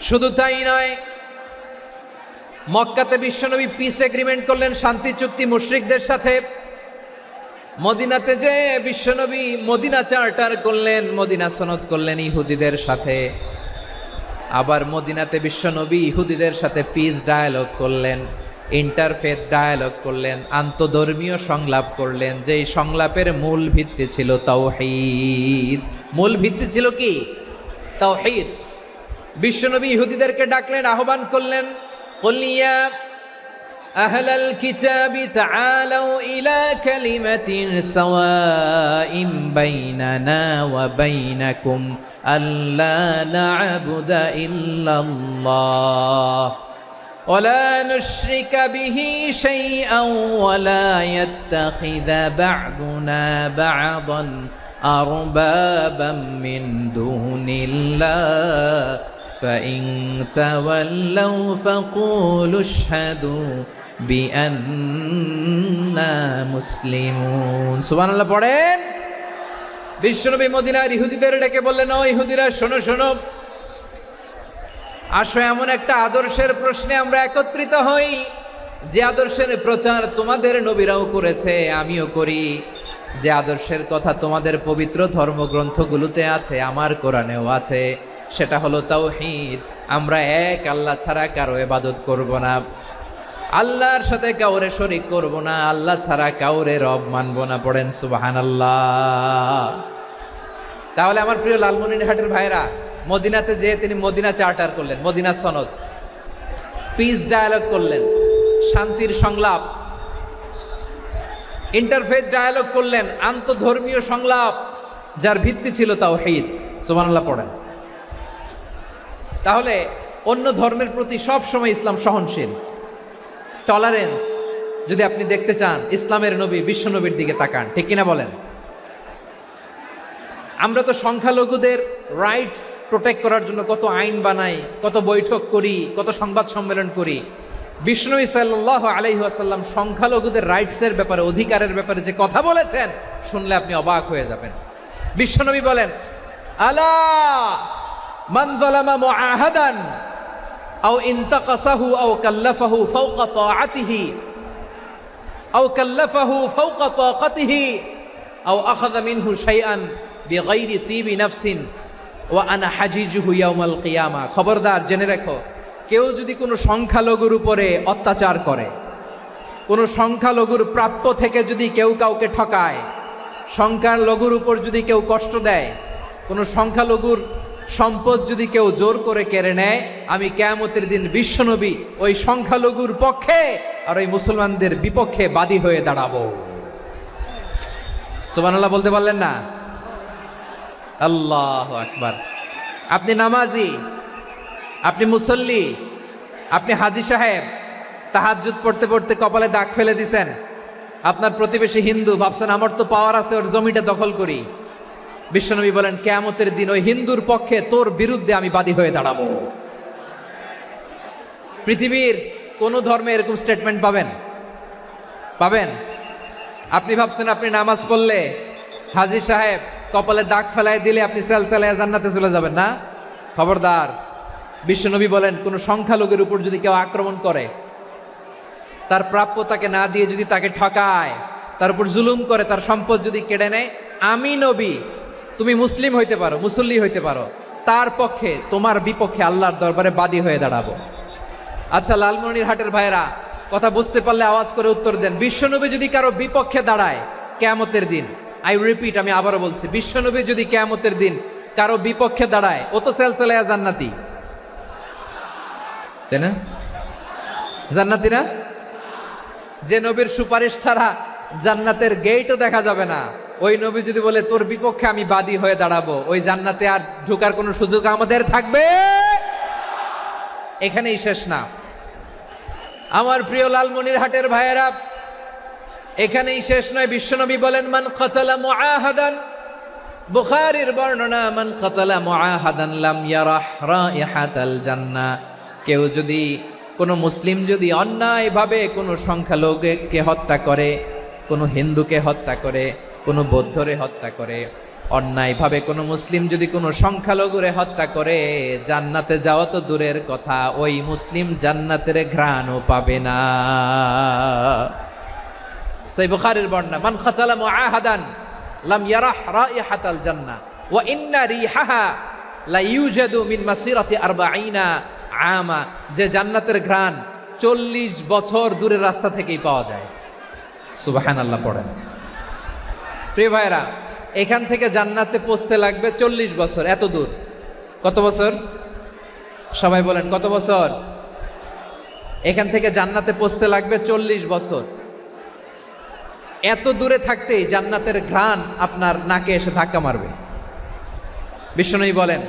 শুধু তাই নয়, মক্কাতে বিশ্বনবী পিস এগ্রিমেন্ট করলেন, শান্তি চুক্তি মুশরিকদের সাথে। মদিনাতে যে বিশ্বনবী মদিনা চার্টার করলেন, মদিনা সনদ করলেন ইহুদিদের সাথে। আবার মদিনাতে বিশ্বনবী ইহুদিদের সাথে পিস ডায়ালগ করলেন, ইন্টারফেথ ডায়ালগ করলেন, আন্তধর্মীয় সংলাপ করলেন, যেই সংলাপের মূল ভিত্তি ছিল তাওহীদ। মূল ভিত্তি ছিল কি? তাওহীদ। বিশ্বনবী ইহুদিদেরকে ডাকলেন, আহ্বান করলেন, কুল ইয়া আহলাল কিতাবি তাআলাউ ইলা কালিমাতিন সাওয়াইন বাইনানা ওয়া বাইনাকুম আল্লা না'বুদা ইল্লাল্লাহ ওয়া লা নুশরিকা বিহি শাইআন ওয়া লা ইয়াত্তাখিযা বা'দুনা বা'দান আরবাবাম মিন দুনিল্লাহ فإن تولوا فقولوا اشهدوا بأننا مسلمون। সুবহানাল্লাহ পড়েন। বিশ্বনবী মদিনার ইহুদিদের ডেকে বললেন, ও ইহুদিরা, শোনো শোনো, আসো এমন একটা আদর্শের প্রশ্নে আমরা একত্রিত হই, যে আদর্শের প্রচার তোমাদের নবীরাও করেছে, আমিও করি, যে আদর্শের কথা তোমাদের পবিত্র ধর্মগ্রন্থগুলোতে আছে, আমার কোরআনেও আছে। সেটা হলো তাওহীদ। আমরা এক আল্লাহ ছাড়া কারো ইবাদত করব না, আল্লাহর সাথে কাউরে শরীক করব না, আল্লাহ ছাড়া কাউরে রব মানব না। পড়েন সুবহানাল্লাহ। তাহলে আমার প্রিয় লালমনিরহাটের ভাইরা, মদিনাতে যে তিনি মদিনা চার্টার করলেন, মদিনা সনদ, পিস ডায়ালগ করলেন, শান্তির সংলাপ, ইন্টারফেথ ডায়ালগ করলেন, আন্তধর্মীয় সংলাপ, যার ভিত্তি ছিল তাওহীদ। সুবহানাল্লাহ পড়েন। তাহলে অন্য ধর্মের প্রতি সব সময় ইসলাম সহনশীল, টলারেন্স। যদি আপনি দেখতে চান ইসলামের নবী বিশ্ব নবীর দিকে তাকান, ঠিক কিনা বলেন? আমরা তো সংখ্যালঘুদের রাইটস প্রোটেক্ট করার জন্য কত আইন বানাই, কত বৈঠক করি, কত সংবাদ সম্মেলন করি। বিষ্ণু সাল্লাল্লাহু আলাইহি ওয়াসাল্লাম সংখ্যালঘুদের রাইটসের ব্যাপারে, অধিকারের ব্যাপারে যে কথা বলেছেন, শুনলে আপনি অবাক হয়ে যাবেন। বিশ্বনবী বলেন, আলা মান যালামা মুআহাদান আও ইনতাকাসাহু আও কাল্লাফাহু ফাওকা তাআতিহি আও কাল্লাফাহু ফাওকা তাকাতিহি আও আখাযা মিনহু শাইআন বিগাইরি তিবি নাফসিন ওয়া আনা হাজিজুহু ইয়াউমাল কিয়ামা। খবরদার, জেনে রাখো, কেউ যদি কোনো সংখ্যালঘুর উপরে অত্যাচার করে, কোনো সংখ্যালঘুর প্রাপ্য থেকে যদি কেউ কাউকে ঠকায়, সংখ্যালঘুর উপর যদি কেউ কষ্ট দেয়, কোনো সংখ্যালঘুর সম্পদ যদি কেউ জোর করে কেড়ে নেয়, আমি কিয়ামতের দিন বিশ্বনবী ওই সংখ্যালঘুর পক্ষে আর ওই মুসলমানদের বিপক্ষে বাদী হয়ে দাঁড়াবো। সুবহানাল্লাহ বলতে পারলেন না? আল্লাহু আকবার। আপনি নামাজি, আপনি মুসল্লি, আপনি হাজী সাহেব, তাহাজ্জুদ পড়তে পড়তে কপালে দাগ ফেলে দিছেন, আপনার প্রতিবেশী হিন্দু, ভাবছেন আমার তো পাওয়ার আছে, ওর জমিটা দখল করি। বিশ্বনবী বলেন কিয়ামতের দিন ওই হিন্দুর পক্ষে তোর বিরুদ্ধে আমি বাদী হয়ে দাঁড়াবো। পৃথিবীর কোন ধর্মে এরকম স্টেটমেন্ট পাবেন? পাবেন? আপনি ভাবছেন আপনি নামাজ পড়লে হাজী সাহেব কপালে দাগ ফেলায় দিলে আপনি সেলসেলায় জান্নাতে চলে যাবেন না? খবরদার। বিশ্বনবী বলেন কোন সংখ্যালঘুর উপর যদি কেউ আক্রমণ করে, তার প্রাপ্য তাকে না দিয়ে যদি তাকে ঠকায়, তার উপর জুলুম করে, তার সম্পদ যদি কেড়ে নেয়, আমি নবী, তুমি মুসলিম হইতে পারো, মুসল্লি হইতে পারো, তার পক্ষে তোমার বিপক্ষে আল্লাহর দরবারে বাদী হয়ে দাঁড়াবো। আচ্ছা লালমনিরহাটের ভাইরা, কথা বুঝতে পারলে আওয়াজ করে উত্তর দেন। বিশ্বনবী যদি কারো বিপক্ষে দাঁড়ায় কিয়ামতের দিন, আই রিপিট, আমি আবারও বলছি, বিশ্বনবী যদি কিয়ামতের দিন কারো বিপক্ষে দাঁড়ায়, ও তো সেলসেলায়া জান্নাতি, তাই না? জান্নাতি না? যে নবীর সুপারিশ ছাড়া জান্নাতের গেটও দেখা যাবে না, ওই নবী যদি বলে তোর বিপক্ষে আমি বাদী হয়ে দাঁড়াবো, ওই জান্নাতে আর ঢোকার কোনো সুযোগ আমাদের থাকবে? এখানেই শেষ না আমার প্রিয় লালমনিরহাটের ভাইয়েরা, এখানেই শেষ নয়। বিশ্বনবী বলেন মান কাতালা মুআহাদান, বুখারীর বর্ণনা, মান কাতালা মুআহাদান লাম ইয়ারাহ রাইহাতাল জান্নাহ। কেউ যদি, কোনো মুসলিম যদি অন্যায়ভাবে কোনো সংখ্যালঘুকে হত্যা করে, কোনো হিন্দুকে হত্যা করে, কোনো বৌদ্ধরে হত্যা করে, অন্যায়ভাবে কোনো মুসলিম যদি কোনো সংখ্যালঘুরে হত্যা করে, জান্নাতে যাওয়া তো দূরের কথা, ওই মুসলিম জান্নাতের ঘ্রাণও পাবে না। সেই বুখারীর বর্ণনা, মান কাতালা মুআহাদান লাম ইয়ারাহ রাইহাতাল জান্নাহ ওয়া ইন্না রিহাহা লা ইউজাদু মিন মাসিরাতি 40 আমা। যে জান্নাতের ঘ্রাণ 40 বছর দূরের রাস্তা থেকেই পাওয়া যায়। সুবহানাল্লাহ পড়েন। প্রিয় ভাইরা, এখান থেকে জান্নাতে পৌঁছতে লাগবে 40 বছর। এত দূর, কত বছর? সবাই বলেন কত বছর? এখান থেকে জান্নাতে পৌঁছতে লাগবে 40 বছর। এত দূরে থাকতেই জান্নাতের ঘ্রাণ আপনার নাকে এসে ধাক্কা মারবে। বিশ্বনবী বলেন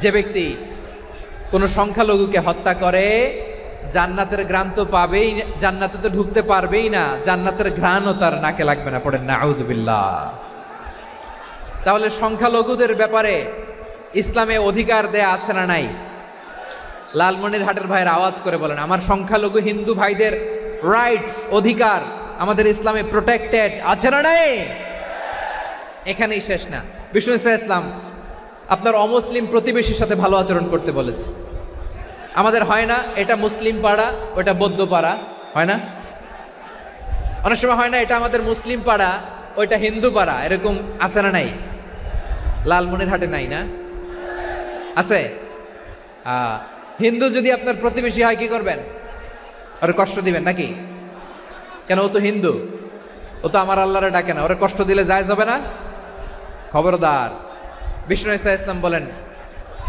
যে ব্যক্তি কোনো সংখ্যালঘুকে হত্যা করে, জান্নাতের ঘ্রাণ তো পাবেই, জান্নাতে তো ঢুকতে পারবেই না, জান্নাতের ঘ্রাণও তার নাকে লাগবে না। পড়েন নাউযুবিল্লাহ। তাহলে সংখ্যালঘুদের ব্যাপারে ইসলামে অধিকার দেয়া আছে না নাই? লালমনিরহাটের ভাইয়ের আওয়াজ করে বলেন, আমার সংখ্যালঘু হিন্দু ভাইদের রাইটস, অধিকার আমাদের ইসলামে প্রোটেক্টেড আছে না নাই? এখানেই শেষ না। বিষ্ণু ইসলাম আপনার অমুসলিম প্রতিবেশীর সাথে ভালো আচরণ করতে বলেছে। আমাদের হয় না এটা মুসলিম পাড়া, ওটা বৌদ্ধ পাড়া, হয় না? অনেক সময় হয় না এটা আমাদের মুসলিম পাড়া, ওইটা হিন্দু পাড়া, এরকম আছে না নাই? লালমনিরহাটে নাই না? আছে? হিন্দু যদি আপনার প্রতিবেশী হয় কি করবেন? ওর কষ্ট দিবেন নাকি? কেন? ও তো হিন্দু, ও তো আমার আল্লাহরে ডাকে না, ওরে কষ্ট দিলে জায়েজ হবে না? খবরদার। বিষ্ণু ইসলাম বলেন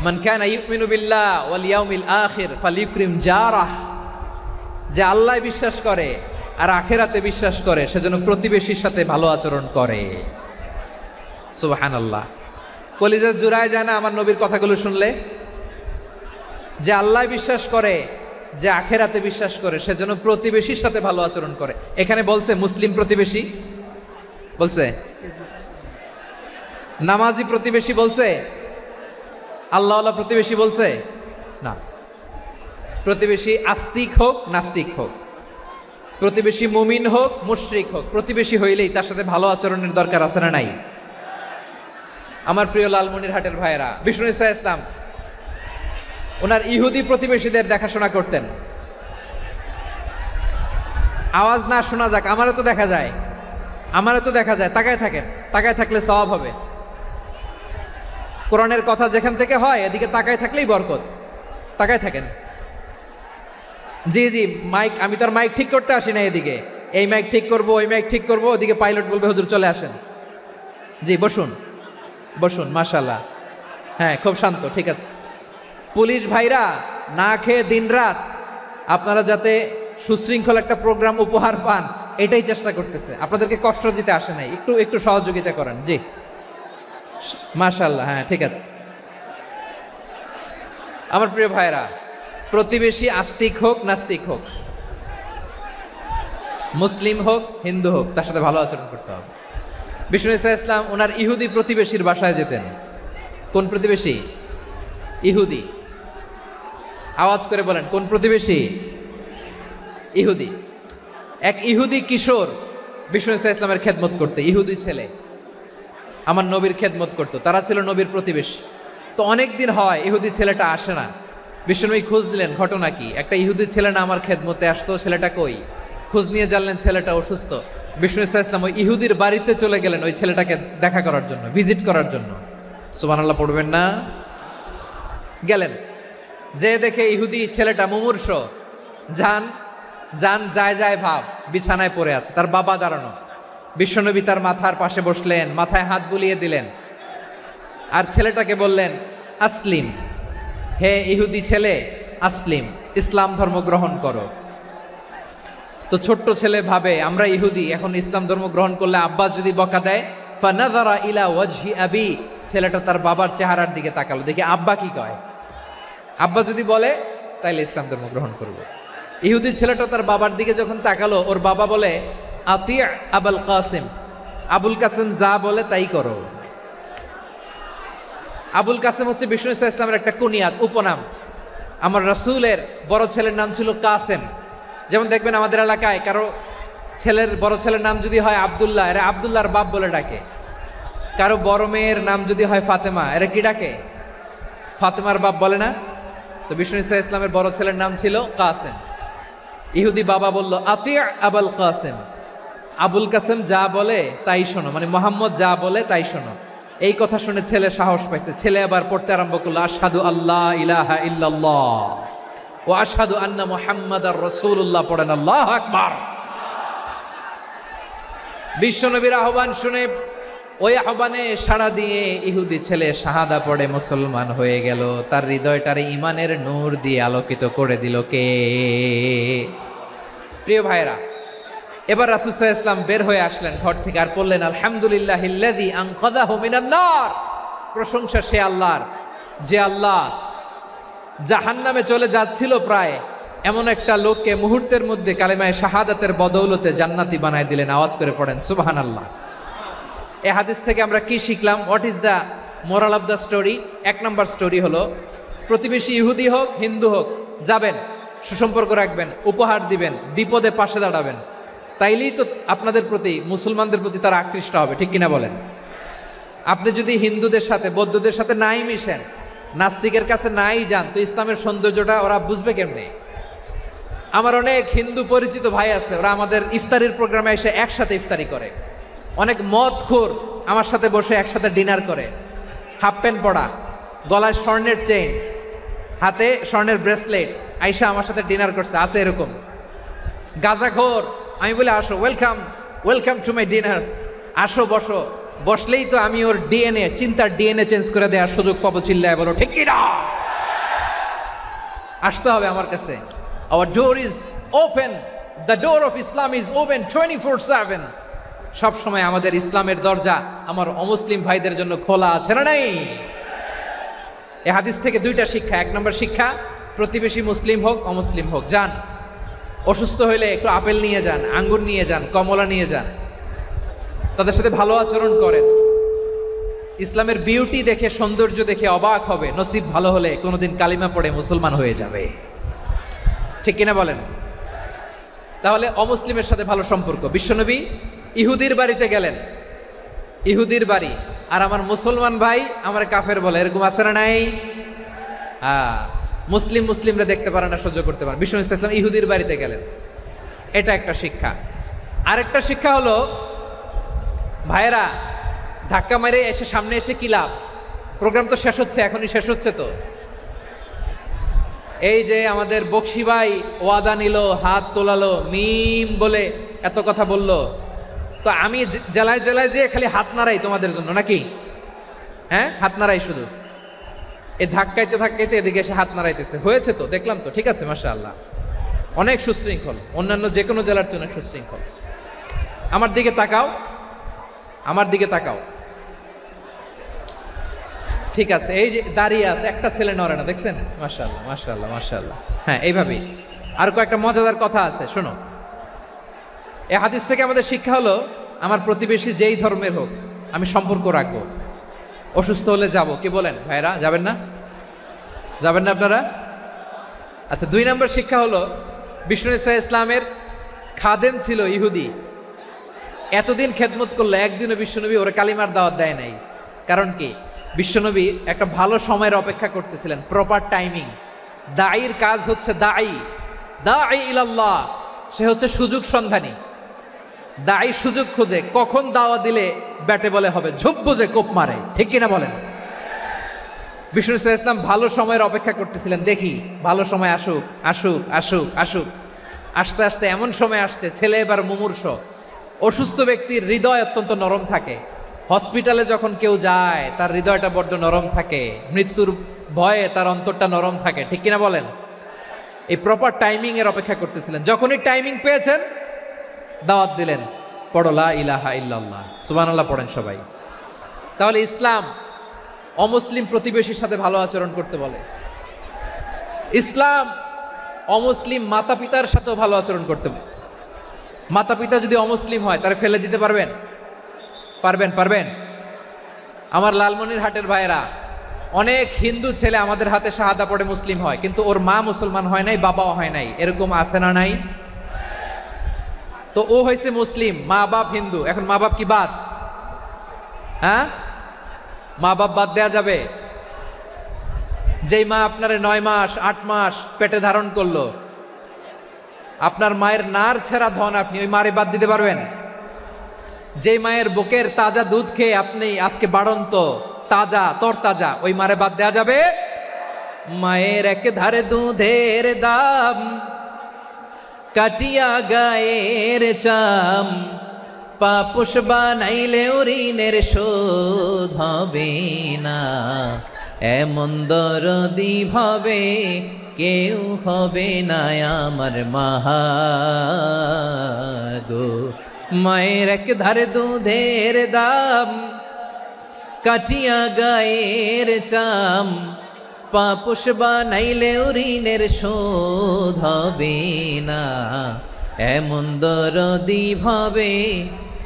মান কানা ইউমিনু বিল্লাহ ওয়াল ইয়াউমিল আখির ফালিউকরিম জারাহ। যে আল্লাহ বিশ্বাস করে আর আখিরাতে বিশ্বাস করে, সেজন্য প্রতিবেশীর সাথে ভালো আচরণ করে। সুবহানাল্লাহ। কলিজা জুড়ায় যায় না আমার নবীর কথাগুলো শুনলে? যে আল্লাহ বিশ্বাস করে, যে আখিরাতে বিশ্বাস করে, সেজন্য প্রতিবেশীর সাথে ভালো আচরণ করে। এখানে বলছে মুসলিম প্রতিবেশী, বলছে নামাজি প্রতিবেশী, বলছে আল্লাহওয়ালা প্রতিবেশী, বলছে না। প্রতিবেশী আস্তিক হোক নাস্তিক হোক, প্রতিবেশী মুমিন হোক মুশরিক হোক, প্রতিবেশী হইলেই তার সাথে ভালো আচরণের দরকার আছে না নাই? আমার প্রিয় লালমনিরহাটের ভাইয়েরা, বিষ্ণু ইসলাম ওনার ইহুদি প্রতিবেশীদের দেখাশোনা করতেন। আওয়াজ না শোনা যাক, আমারও তো দেখা যায়, আমারও তো দেখা যায়। তাকায় থাকেন, তাকায় থাকলে সওয়াব হবে। কোরআনের কথা যেখান থেকে হয় এদিকে তাকায় থাকলেই বরকত। তাকায় থাকেন। জি জি, মাইক, আমি তার মাইক ঠিক করতে আসি না এদিকে, এই মাইক ঠিক করব, ওই মাইক ঠিক করব, ওদিকে পাইলট বলবে হুজুর চলে আসেন। জি বসুন, বসুন, মাশাআল্লাহ। হ্যাঁ, খুব শান্ত, ঠিক আছে। পুলিশ ভাইরা না খেয়ে দিনরাত আপনারা যাতে সুশৃঙ্খল একটা প্রোগ্রাম উপহার পান, এটাই চেষ্টা করতেছে, আপনাদেরকে কষ্ট দিতে আসে নাই, একটু একটু সহযোগিতা করেন। জি মাশাআল্লাহ, হ্যাঁ ঠিক আছে। আমার প্রিয় ভাইরা, প্রতিবেশী আস্তিক হোক নাস্তিক হোক, মুসলিম হোক হিন্দু হোক, তার সাথে ভালো আচরণ করতে হবে। বিষ্ণু ঈসা ইসলাম ওনার ইহুদি প্রতিবেশীর বাসায় যেতেন। কোন প্রতিবেশী? ইহুদি। আওয়াজ করে বলেন, কোন প্রতিবেশী? ইহুদি। এক ইহুদি কিশোর বিষ্ণু ঈসা ইসলামের খেদমত করতে, ইহুদি ছেলে আমার নবীর খেদমত করতো, তারা ছিল নবীর প্রতিবেশী। তো অনেক দিন হয় ইহুদি ছেলেটা আসে না। বিষ্ণুনবী খোঁজ দিলেন, ঘটনা কি? একটা ইহুদি ছেলে না আমার খেদমতে আসতো, ছেলেটা কই? খোঁজ নিয়ে জানলেন ছেলেটা অসুস্থ। বিষ্ণু ঈসা ইসলাম ওই ইহুদির বাড়িতে চলে গেলেন ওই ছেলেটাকে দেখা করার জন্য, ভিজিট করার জন্য। সুবহানাল্লাহ পড়বেন না? গেলেন, যে দেখে ইহুদি ছেলেটা মুমূর্ষ, যান যান যায় যায় ভাব, বিছানায় পড়ে আছে, তার বাবা দাঁড়ানো। বিশ্বনবী তার মাথার পাশে বসলেন, মাথায় হাত বুলিয়ে দিলেন, আর ছেলেটাকে বললেন আসলিম, হে ইহুদি ছেলে, আসলিম, ইসলাম ধর্ম গ্রহণ করো। তো ছোট্ট ছেলে ভাবে আমরা ইহুদি, এখন ইসলাম ধর্ম গ্রহণ করলে আব্বা যদি বকা দেয়, ফানাযারা ইলা ওয়াজহি আবি, ছেলেটা তার বাবার চেহারার দিকে তাকালো, দেখি আব্বা কি কয়। আব্বা যদি বলে তাইলে ইসলাম ধর্ম গ্রহণ করব। ইহুদি ছেলেটা তার বাবার দিকে যখন তাকালো, ওর বাবা বলে আতি আবুল কাসিম, আবুল কাসিম যা বলে তাই করো। আবুল কাসিম হচ্ছে বিষ্ণু ঈসা ইসলামের একটা কুনিয়াত, উপনাম। আমার রাসূলের বড় ছেলের নাম ছিল কাসেম। যেমন দেখবেন আমাদের এলাকায় কারো ছেলের বড় ছেলের নাম যদি হয় আব্দুল্লাহ, এরা আব্দুল্লাহর বাপ বলে ডাকে। কারো বড় মেয়ের নাম যদি হয় ফাতেমা, এরা কি ডাকে? ফাতেমার বাপ বলে না? তো বিষ্ণু ঈসা ইসলামের বড় ছেলের নাম ছিল কাসেম। ইহুদি বাবা বলল আতি আবুল কাসেম, আবুল কাসেম যা বলে তাই শোনো, মানে মোহাম্মদ যা বলে তাই শোনো। এই কথা শুনে ছেলে সাহস পাইছে, ছেলে আবার পড়তে আরম্ভ করলো আশহাদু আল্লাহ ইলাহা ইল্লাল্লাহ ওয়া আশহাদু আন্না মুহাম্মাদার রাসূলুল্লাহ, পড়েন আল্লাহু আকবার। বিশ্বনবীর আহ্বান শুনে ওই আহ্বানে সাড়া দিয়ে ইহুদি ছেলে শাহাদা পড়ে মুসলমান হয়ে গেল। তার হৃদয়টারে ইমানের নূর দিয়ে আলোকিত করে দিল কে? প্রিয় ভাইরা, এবার রাসূল সাল্লাল্লাহু আলাইহি ওয়াসাল্লাম বের হয়ে আসলেন ঘর থেকে, আর বললেন আলহামদুলিল্লাহিল্লাযী আনকাযাহু মিনান নার, প্রশংসা সে আল্লাহর যে আল্লাহ জাহান্নামে চলে যাচ্ছিল প্রায় এমন একটা লোককে মুহূর্তের মধ্যে কালেমায়ে শাহাদাতের বদৌলতে জান্নাতি বানায় দিলেন। আওয়াজ করে পড়েন সুবহানাল্লাহ। এই হাদিস থেকে আমরা কি শিখলাম? What is the moral of the story? এক নম্বর স্টোরি হলো, প্রতিবেশী ইহুদি হোক হিন্দু হোক, যাবেন, সুসম্পর্ক রাখবেন, উপহার দিবেন, বিপদে পাশে দাঁড়াবেন, তাইলেই তো আপনাদের প্রতি, মুসলমানদের প্রতি তারা আকৃষ্ট হবে, ঠিক কিনা বলেন? আপনি যদি হিন্দুদের সাথে বৌদ্ধদের সাথে নাই মিশেন, নাস্তিকের কাছে নাই যান, তো ইসলামের সৌন্দর্যটা ওরা বুঝবে কেমনে? আমার অনেক হিন্দু পরিচিত ভাই আছে, ওরা আমাদের ইফতারির প্রোগ্রামে এসে একসাথে ইফতারি করে। অনেক মদখোর আমার সাথে বসে একসাথে ডিনার করে, হাফ প্যান্ট পরা, গলায় স্বর্ণের চেইন, হাতে স্বর্ণের ব্রেসলেট, আইসা আমার সাথে ডিনার করছে, আছে এরকম। গাঁজাখোর, আমি বলি আসো, welcome welcome to my dinner, আসো বসো, বসলেই তো আমি ওর ডিএনএ, চিন্তার ডিএনএ চেঞ্জ করে দেওয়ার সুযোগ পাবো। চিল্লায় বলো ঠিক কিনা? আসতে হবে আমার কাছে। Hour door is open, the door of Islam is open 24/7। সব সময় আমাদের ইসলামের দরজা আমার অমুসলিম ভাইদের জন্য খোলা আছে না নাই? এই হাদিস থেকে দুইটা শিক্ষা। এক নম্বর শিক্ষা, প্রতিবেশী মুসলিম হোক অমুসলিম হোক, যান, অসুস্থ হইলে একটু আপেল নিয়ে যান, আঙ্গুর নিয়ে যান, কমলা নিয়ে যান, তাদের সাথে ভালো আচরণ করেন। ইসলামের বিউটি দেখে, সৌন্দর্য দেখে অবাক হবে, নসিব ভালো হলে কোনোদিন কালিমা পড়ে মুসলমান হয়ে যাবে, ঠিক কিনা বলেন? তাহলে অমুসলিমের সাথে ভালো সম্পর্ক। বিশ্বনবী ইহুদির বাড়িতে গেলেন, ইহুদির বাড়ি, আর আমার মুসলমান ভাই আমার কাফের বলে, এরকম আছে না নাই? মুসলিমরা দেখতে পারে না, সহ্য করতে পারে। বিষ্ণু ইসলাম ইহুদির বাড়িতে গেলেন, এটা একটা শিক্ষা। আরেকটা শিক্ষা হলো, ভাইয়েরা ধাক্কা মেরে এসে সামনে এসে কি লাভ? প্রোগ্রাম তো শেষ হচ্ছে, এখনই শেষ হচ্ছে, তো এই যে আমাদের বক্সি ভাই ওয়াদা নিল, হাত তোলালো, মিম বলে এত কথা বলল, তো আমি জেলায় জেলায় যে খালি হাত নাড়াই তোমাদের জন্য নাকি? হ্যাঁ, হাত নাড়াই শুধু, এই ধাক্কাইতে ধাক্কাইতে এদিকে এসে হাত নাড়াইতেছে। হয়েছে তো, দেখলাম তো, ঠিক আছে, মাশাআল্লাহ, অনেক সুশৃঙ্খল, অন্যান্য যে কোনো জেলার চেয়ে অনেক সুশৃঙ্খল। আমার দিকে তাকাও, আমার দিকে তাকাও, ঠিক আছে। এই যে দাঁড়িয়ে আছে, একটা ছেলে নড়ে না, দেখছেন? মাশাআল্লাহ, মাশাআল্লাহ, মাশাআল্লাহ। হ্যাঁ, এইভাবেই। আর কয়েকটা মজাদার কথা আছে, শোনো। এই হাদিস থেকে আমাদের শিক্ষা হলো, আমার প্রতিবেশী যেই ধর্মের হোক আমি সম্পর্ক রাখবো। অসুস্থ হলে যাব, কি বলেন ভাইরা? যাবেন না? যাবেন না আপনারা? আচ্ছা, 2 নম্বর শিক্ষা হলো, বিষ্ণু ঈসা ইসলামের খাদেম ছিল ইহুদি, এতদিন খেদমত করলো, একদিনও বিশ্বনবী ওরা কালিমার দাওয়াত দেয় নাই। কারণ কি? বিশ্বনবী একটা ভালো সময়ের অপেক্ষা করতেছিলেন, প্রপার টাইমিং। দায়ীর কাজ হচ্ছে দাঈ ইলাল্লাহ, সে হচ্ছে সুযোগ সন্ধানী। দায়ী সুযোগ খোঁজে, কখন দাওয়া দিলে ব্যাটে বলে হবে, ঝোপ বুঝে কোপ মারে, ঠিক কিনা বলেন? বিষ্ণু ঈসা ইসলাম ভালো সময়ের অপেক্ষা করতেছিলেন, দেখি ভালো সময় আসুক আসুক আসুক আসুক। আস্তে আস্তে এমন সময় আসছে, ছেলে এবার মুমূর্ষ। অসুস্থ ব্যক্তির হৃদয় অত্যন্ত নরম থাকে, হসপিটালে যখন কেউ যায় তার হৃদয়টা বড্ড নরম থাকে, মৃত্যুর ভয়ে তার অন্তরটা নরম থাকে, ঠিক কিনা বলেন? এই প্রপার টাইমিং এর অপেক্ষা করতেছিলেন। যখনই টাইমিং পেয়েছেন, দাওয়াত দিলেন, পড়ো লা ইলাহা ইল্লাল্লাহ, সুবহানাল্লাহ পড়েন সবাই। তাহলে ইসলাম অমুসলিম প্রতিবেশীর সাথে ভালো আচরণ করতে বলে। ইসলাম অমুসলিম মাতা পিতার সাথেও ভালো আচরণ করতে বলে। মাতা পিতা যদি অমুসলিম হয়, তারা ফেলে দিতে পারবেন? পারবেন? আমার লালমনিরহাটের ভাইয়েরা, অনেক হিন্দু ছেলে আমাদের হাতে শাহাদা পড়ে মুসলিম হয়, কিন্তু ওর মা মুসলমান হয় নাই, বাবাও হয় নাই, এরকম আছে না নাই? তো ও হয়েছে মুসলিম, মা বাপ হিন্দু, এখন মা বাপ কি বাদ? হ্যাঁ, মা বাপ বাদ দেয়া যাবে? যেই মা আপনারে 9 মাস 8 মাস পেটে ধারণ করলো, আপনার মায়ের নার ছেঁড়া ধন, আপনি ওই মারে বাদ দিতে পারবেন? যেই মায়ের বুকের তাজা দুধ খেয়ে আপনি আজকে বাড়ন্ত তাজা তরতাজা, ওই মারে বাদ দেয়া যাবে? মায়ের এক ধারে দুধের দাম, কাটিয়া গায়ের চাম, পাপুষ বানাইলে ঋণের শোধ হবে না, এমন দরদি ভাবে কেউ হবে না আমার মাগো। মায়ের এক ধারে দুধের দাম, কাটিয়া গায়ের চাম, পাপুষ বানাইলে ঋণের শোধ হবে না, এমন দরদি ভাবে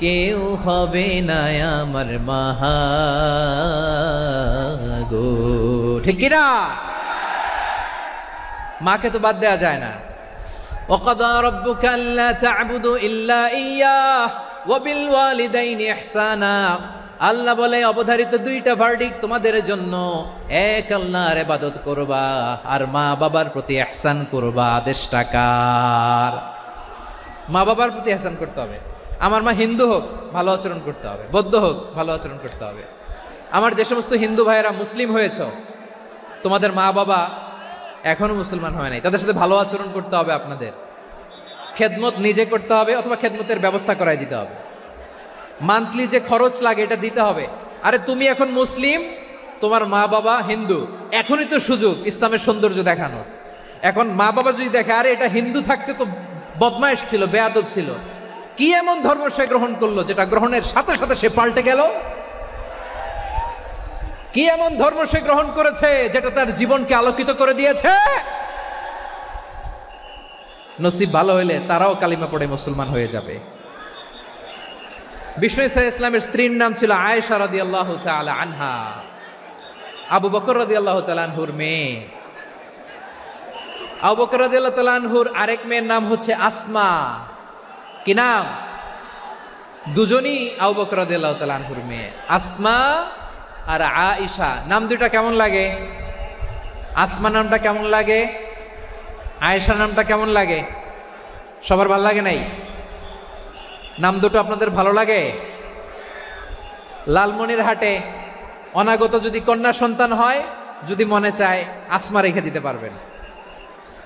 কেউ হবে না আমার মাগো, ঠিক কিনা? মাকে তো বাদ দেওয়া যায় না। وَقَضَى رَبُّكَ أَلَّا تَعْبُدُوا إِلَّا إِيَّاهُ وَبِالْوَالِدَيْنِ إِحْسَانًا। আল্লাহ বলে, অবধারিত 2টা ভার্ডিক তোমাদের জন্য, এক আল্লাহর ইবাদত করবা আর মা বাবার প্রতি ইহসান করবা। আদেশটা কার? মা বাবার প্রতি ইহসান করতে হবে। আমার মা হিন্দু হোক, ভালো আচরণ করতে হবে, বৌদ্ধ হোক, ভালো আচরণ করতে হবে। আমার যে সমস্ত হিন্দু ভাইয়েরা মুসলিম হয়েছে, তোমাদের মা বাবা এখনো মুসলমান হয় নাই, তাদের সাথে ভালো আচরণ করতে হবে। আপনাদের খেদমত নিজে করতে হবে, অথবা খেদমতের ব্যবস্থা করাই দিতে হবে। মান্থলি যে খরচ লাগে এটা দিতে হবে। আরে তুমি এখন মুসলিম, তোমার মা বাবা হিন্দু, এখনই তো সুযোগ ইসলামের সৌন্দর্য দেখানোর। এখন মা বাবা যদি দেখে, আরে এটা হিন্দু থাকতে তো বদমাইশ ছিল, বেয়াদব ছিল, কি এমন ধর্ম সে গ্রহণ করলো যেটা গ্রহণের সাথে সাথে সে পাল্টে গেল? কি এমন ধর্ম সে গ্রহণ করেছে যেটা তার জীবনকে আলোকিত করে দিয়েছে? নসিব ভালো হইলে তারাও কালিমা পড়ে মুসলমান হয়ে যাবে। বিষ্ণু ঈসা ইসলামের স্ত্রীর নাম ছিল আয়েশা রাদিয়াল্লাহু তাআলা আনহা, আবু বকর রাদিয়াল্লাহু তাআলা আনহুর মেয়ে। আবু বকর রাদিয়াল্লাহু তাআলা আনহুর আরেক মেয়ের নাম হচ্ছে আসমা। কি নাম? দুজনই আবু বকর রাদিয়াল্লাহু তাআলা আনহুর মেয়ে, আসমা আর আয়েশা। নাম দুটা কেমন লাগে? আসমা নামটা কেমন লাগে? আয়েশা নামটা কেমন লাগে? সবার ভালো লাগে নাই? নাম দুটো আপনাদের ভালো লাগে? লালমনিরহাটে অনাগত যদি কন্যা সন্তান হয়, যদি মনে চায় আসমা রেখে দিতে পারবেন।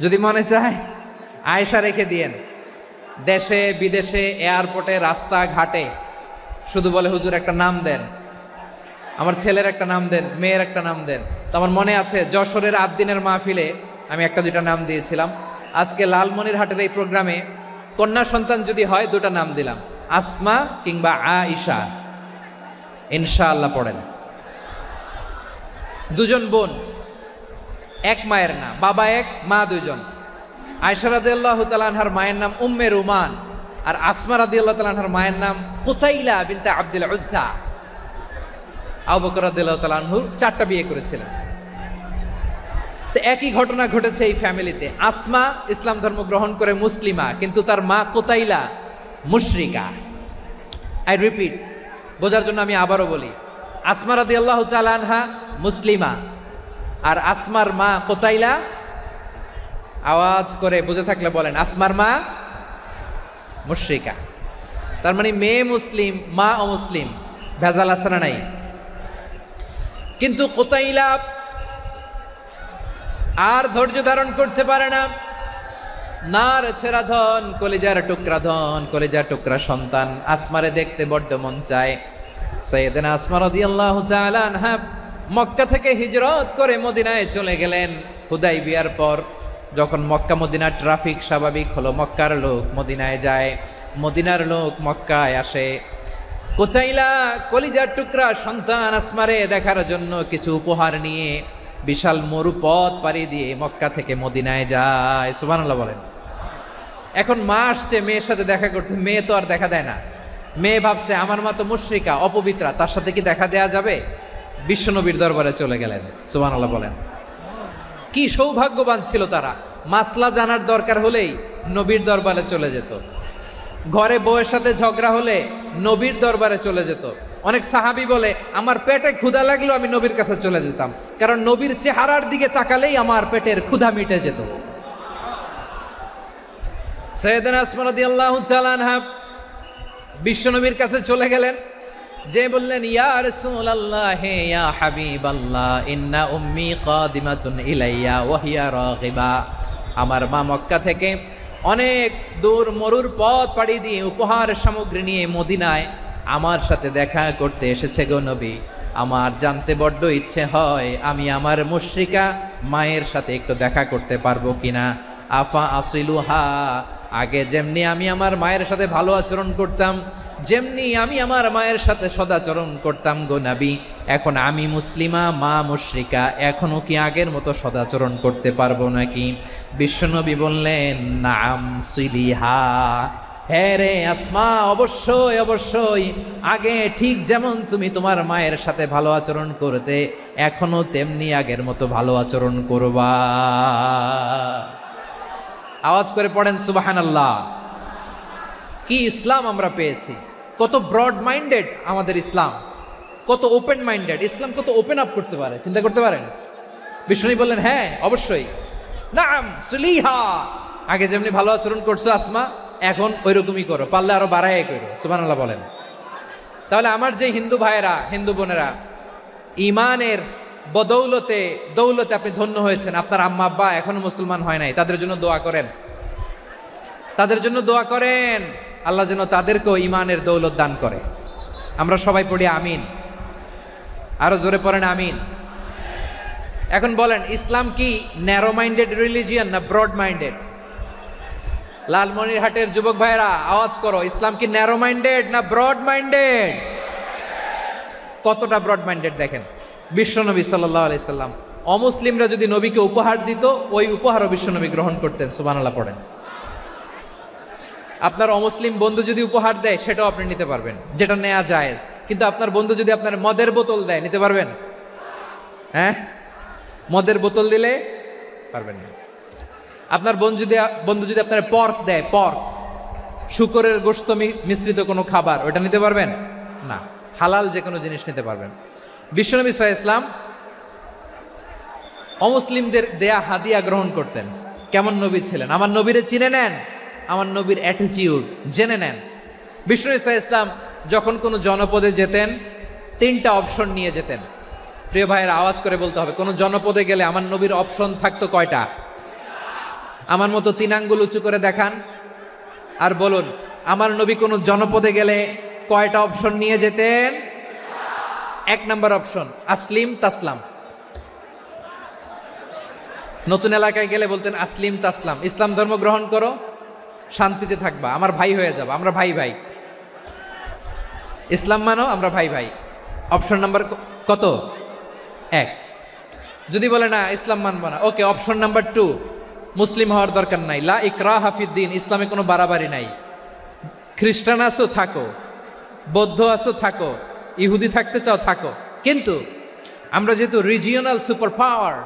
যদি মনে চায় আয়েশা রেখে দিয়েন। দেশে বিদেশে এয়ারপোর্টে রাস্তাঘাটে শুধু বলে হুজুর একটা নাম দেন, আমার ছেলের একটা নাম দেন, মেয়ের একটা নাম দেন। তো আমার মনে আছে যশোরের আদ্দিনের মাহফিলে আমি একটা দুইটা নাম দিয়েছিলাম। আজকে লালমনিরহাটের এই প্রোগ্রামে কন্যা সন্তান যদি হয় দুটা নাম দিলাম, আসমা কিংবা আয়েশা। ইনশাআল্লাহ পড়েন। দুজন বোন, এক মায়ের না, বাবা এক মা দুইজন। আয়েশা রাদিয়াল্লাহু তাআলা আনহার মায়ের নাম উম্মে রুমান, আর আসমা রাদিয়াল্লাহু তাআলা আনহার মায়ের নাম কুতাইলা বিনতে আব্দুল উজ্জা। আবু বকর রাদিয়াল্লাহু তাআলা আনহু 4টা বিয়ে করেছিলেন। তো একই ঘটনা ঘটেছে এই ফ্যামিলিতে। আসমা ইসলাম ধর্ম গ্রহণ করে মুসলিমা, কিন্তু তার মা কুতাইলা মুশরিকা। আই রিপিট, বোঝার জন্য আমি আবারও বলি, আসমা রাদিয়াল্লাহু তাআলা আনহা মুসলিমা, আর আসমার মা কুতাইলা, আওয়াজ করে বুঝে থাকলে বলেন, আসমার মা মুশরিকা। তার মানে মেয়ে মুসলিম, মা অমুসলিম, ভেজাল আছে না নাই? কিন্তু কুতাইলা আর ধৈর্য ধারণ করতে পারে না। নার ছেঁড়া ধন, কলিজার টুকরা ধন, কলিজার টুকরা সন্তান আসমারে দেখতে বড্ড মন চায়। সাইয়েদনা আসমা রাদিয়াল্লাহু তাআলা আনহা মক্কা থেকে হিজরত করে মদিনায় চলে গেলেন হুদাইবিয়ার পর। যখন মক্কা মদিনার ট্রাফিক স্বাভাবিক হলো, মক্কার লোক মদিনায় যায়, মদিনার লোক মক্কায় আসে। কুতাইলা কলিজার টুকরা সন্তান আসমারে দেখার জন্য কিছু উপহার নিয়ে বিশাল মরু পথ পাড়ি দিয়ে মক্কা থেকে মদিনায় যায়। সুবহানাল্লাহ বলেন। এখন মা আসছে মেয়ের সাথে দেখা করতে, মেয়ে তো আর দেখা দেয় না। মেয়ে ভাবছে আমার মা তো মুশরিকা, অপবিত্রা, তার সাথে কি দেখা দেয়া যাবে? বিশ্বনবীর দরবারে চলে গেলেন। সুবহানাল্লাহ বলেন। কি সৌভাগ্যবান ছিল তারা, মাসলা জানার দরকার হলেই নবীর দরবারে চলে যেত। ঘরে বউয়ের সাথে ঝগড়া হলে নবীর দরবারে চলে যেত। অনেক সাহাবী বলে আমার পেটে ক্ষুধা লাগলেও আমি নবীর কাছে চলে যেতাম, কারণ নবীর চেহারার দিকে তাকালেই আমার পেটের ক্ষুধা মিটে যেত। সাইয়েদনা আসমা রাদিয়াল্লাহু তাআলা আনহা বিশ্বনবীর কাছে চলে গেলেন, যে বললেন ইয়া রাসূলুল্লাহ ইয়া হাবিবাল্লাহ ইন্না উম্মি কাদিমাতুন ইলাইয়া ওয়া হিয়া রাগিবা। আমার মা মক্কা থেকে অনেক দূর মরুর পথ পাড়ি দিয়ে উপহার সামগ্রী নিয়ে মদিনায় আমার সাথে দেখা করতে এসেছে গো নবী। আমার জানতে বড্ড ইচ্ছে হয় আমি আমার মুশরিকা মায়ের সাথে একটু দেখা করতে পারবো কিনা। আফা আসিলুহা, আগে যেমনি আমি আমার মায়ের সাথে ভালো আচরণ করতাম, যেমনি আমি আমার মায়ের সাথে সদাচরণ করতাম গো নবী, এখন আমি মুসলিমা, মা মুশরিকা, এখনো কি আগের মতো সদাচরণ করতে পারবো নাকি? বিশ্বনবী বললেন নাম সিলিহা, হ্যাঁ রে আসমা, অবশ্যই অবশ্যই, আগে ঠিক যেমন তুমি তোমার মায়ের সাথে ভালো আচরণ করতে, এখনো তেমনি আগের মতো ভালো আচরণ করবা। আওয়াজ করে পড়েন সুবহানাল্লাহ। কি ইসলাম আমরা পেয়েছি! কত ব্রড মাইন্ডেড আমাদের ইসলাম, কত ওপেন মাইন্ডেড ইসলাম, কত ওপেন আপ করতে পারে, চিন্তা করতে পারেন। বিষ্ণু বললেন হ্যাঁ অবশ্যই, নাম সুলিহা, আগে যেমনি ভালো আচরণ করছো আসমা, এখন ওই রকমই করো, পারলে আরো বাড়াই করো। সুবহানাল্লাহ বলেন। তাহলে আমার যে হিন্দু ভাইয়েরা, হিন্দু বোনেরা, ইমানের বদৌলতে দৌলতে আপনি ধন্য হয়েছেন, আপনার আম্মা আব্বা এখনো মুসলমান হয় নাই, তাদের জন্য দোয়া করেন, তাদের জন্য দোয়া করেন, আল্লাহ যেন তাদেরকেও ইমানের দৌলত দান করে। আমরা সবাই পড়ি আমিন, আরো জোরে পড়েন আমিন। এখন বলেন, ইসলাম কি ন্যারো মাইন্ডেড রিলিজিয়ান না ব্রড মাইন্ডেড? লালমনিরহাটের যুবক ভাইরা আওয়াজ করো, ইসলাম কি ন্যারো মাইন্ডেড না ব্রড মাইন্ডেড? কতটা ব্রড মাইন্ডেড দেখেন। বিশ্বনবী সাল্লাল্লাহু আলাইহি সাল্লাম অমুসলিমরা যদি নবীকে উপহার দিত, ওই উপহারও বিশ্বনবী গ্রহণ করতেন। সুবহানাল্লাহ পড়েন। আপনার অমুসলিম বন্ধু যদি উপহার দেয়, সেটাও আপনি নিতে পারবেন, যেটা নেওয়া জায়েজ। কিন্তু আপনার বন্ধু যদি আপনার মদের বোতল দেয়, নিতে পারবেন? হ্যাঁ, মদের বোতল দিলে পারবেন না। আপনার বন্ধু যদি আপনার পর্ক দেয়, পর্ক, শূকরের গোশত মিশ্রিত কোনো খাবার, ওটা নিতে পারবেন না। হালাল যে কোনো জিনিস নিতে পারবেন। বিশ্বনবী সাল্লাল্লাহু আলাইহি ওয়াসাল্লাম অমুসলিমদের দেয়া হাদিয়া গ্রহণ করতেন। কেমন নবী ছিলেন! আমার নবীরে চিনে নেন, আমার নবীর অ্যাটিটিউড জেনে নেন। বিশ্বনবী সাল্লাল্লাহু আলাইহি ওয়াসাল্লাম যখন কোনো জনপদে যেতেন, 3টা অপশন নিয়ে যেতেন। প্রিয় ভাইয়ের আওয়াজ করে বলতে হবে, কোনো জনপদে গেলে আমার নবীর অপশন থাকতো কয়টা? আমার মতো 3 আঙ্গুল উঁচু করে দেখান আর বলুন আমার নবী কোন জনপদে গেলে কয়টা অপশন নিয়ে যেতেন? 1 নাম্বার অপশন আসলিম তাসলাম। নতুন এলাকায় গেলে বলতেন আসলিম তাসলাম, ইসলাম ধর্ম গ্রহণ করো, শান্তিতে থাকবা, আমার ভাই হয়ে যাবো, আমরা ভাই ভাই। ইসলাম মানো, আমরা ভাই ভাই। অপশন নাম্বার কত? 1। যদি বলে না ইসলাম মানবো না, ওকে, অপশন নাম্বার 2, মুসলিম হওয়ার দরকার নাই, লা ইকরাহা ফিদ্দিন, ইসলামে কোনো বাড়াবাড়ি নাই। খ্রিস্টান আছো থাকো, বৌদ্ধ আছো থাকো, ইহুদি থাকতে চাও থাকো, কিন্তু আমরা যেহেতু রিজিওনাল সুপার পাওয়ার,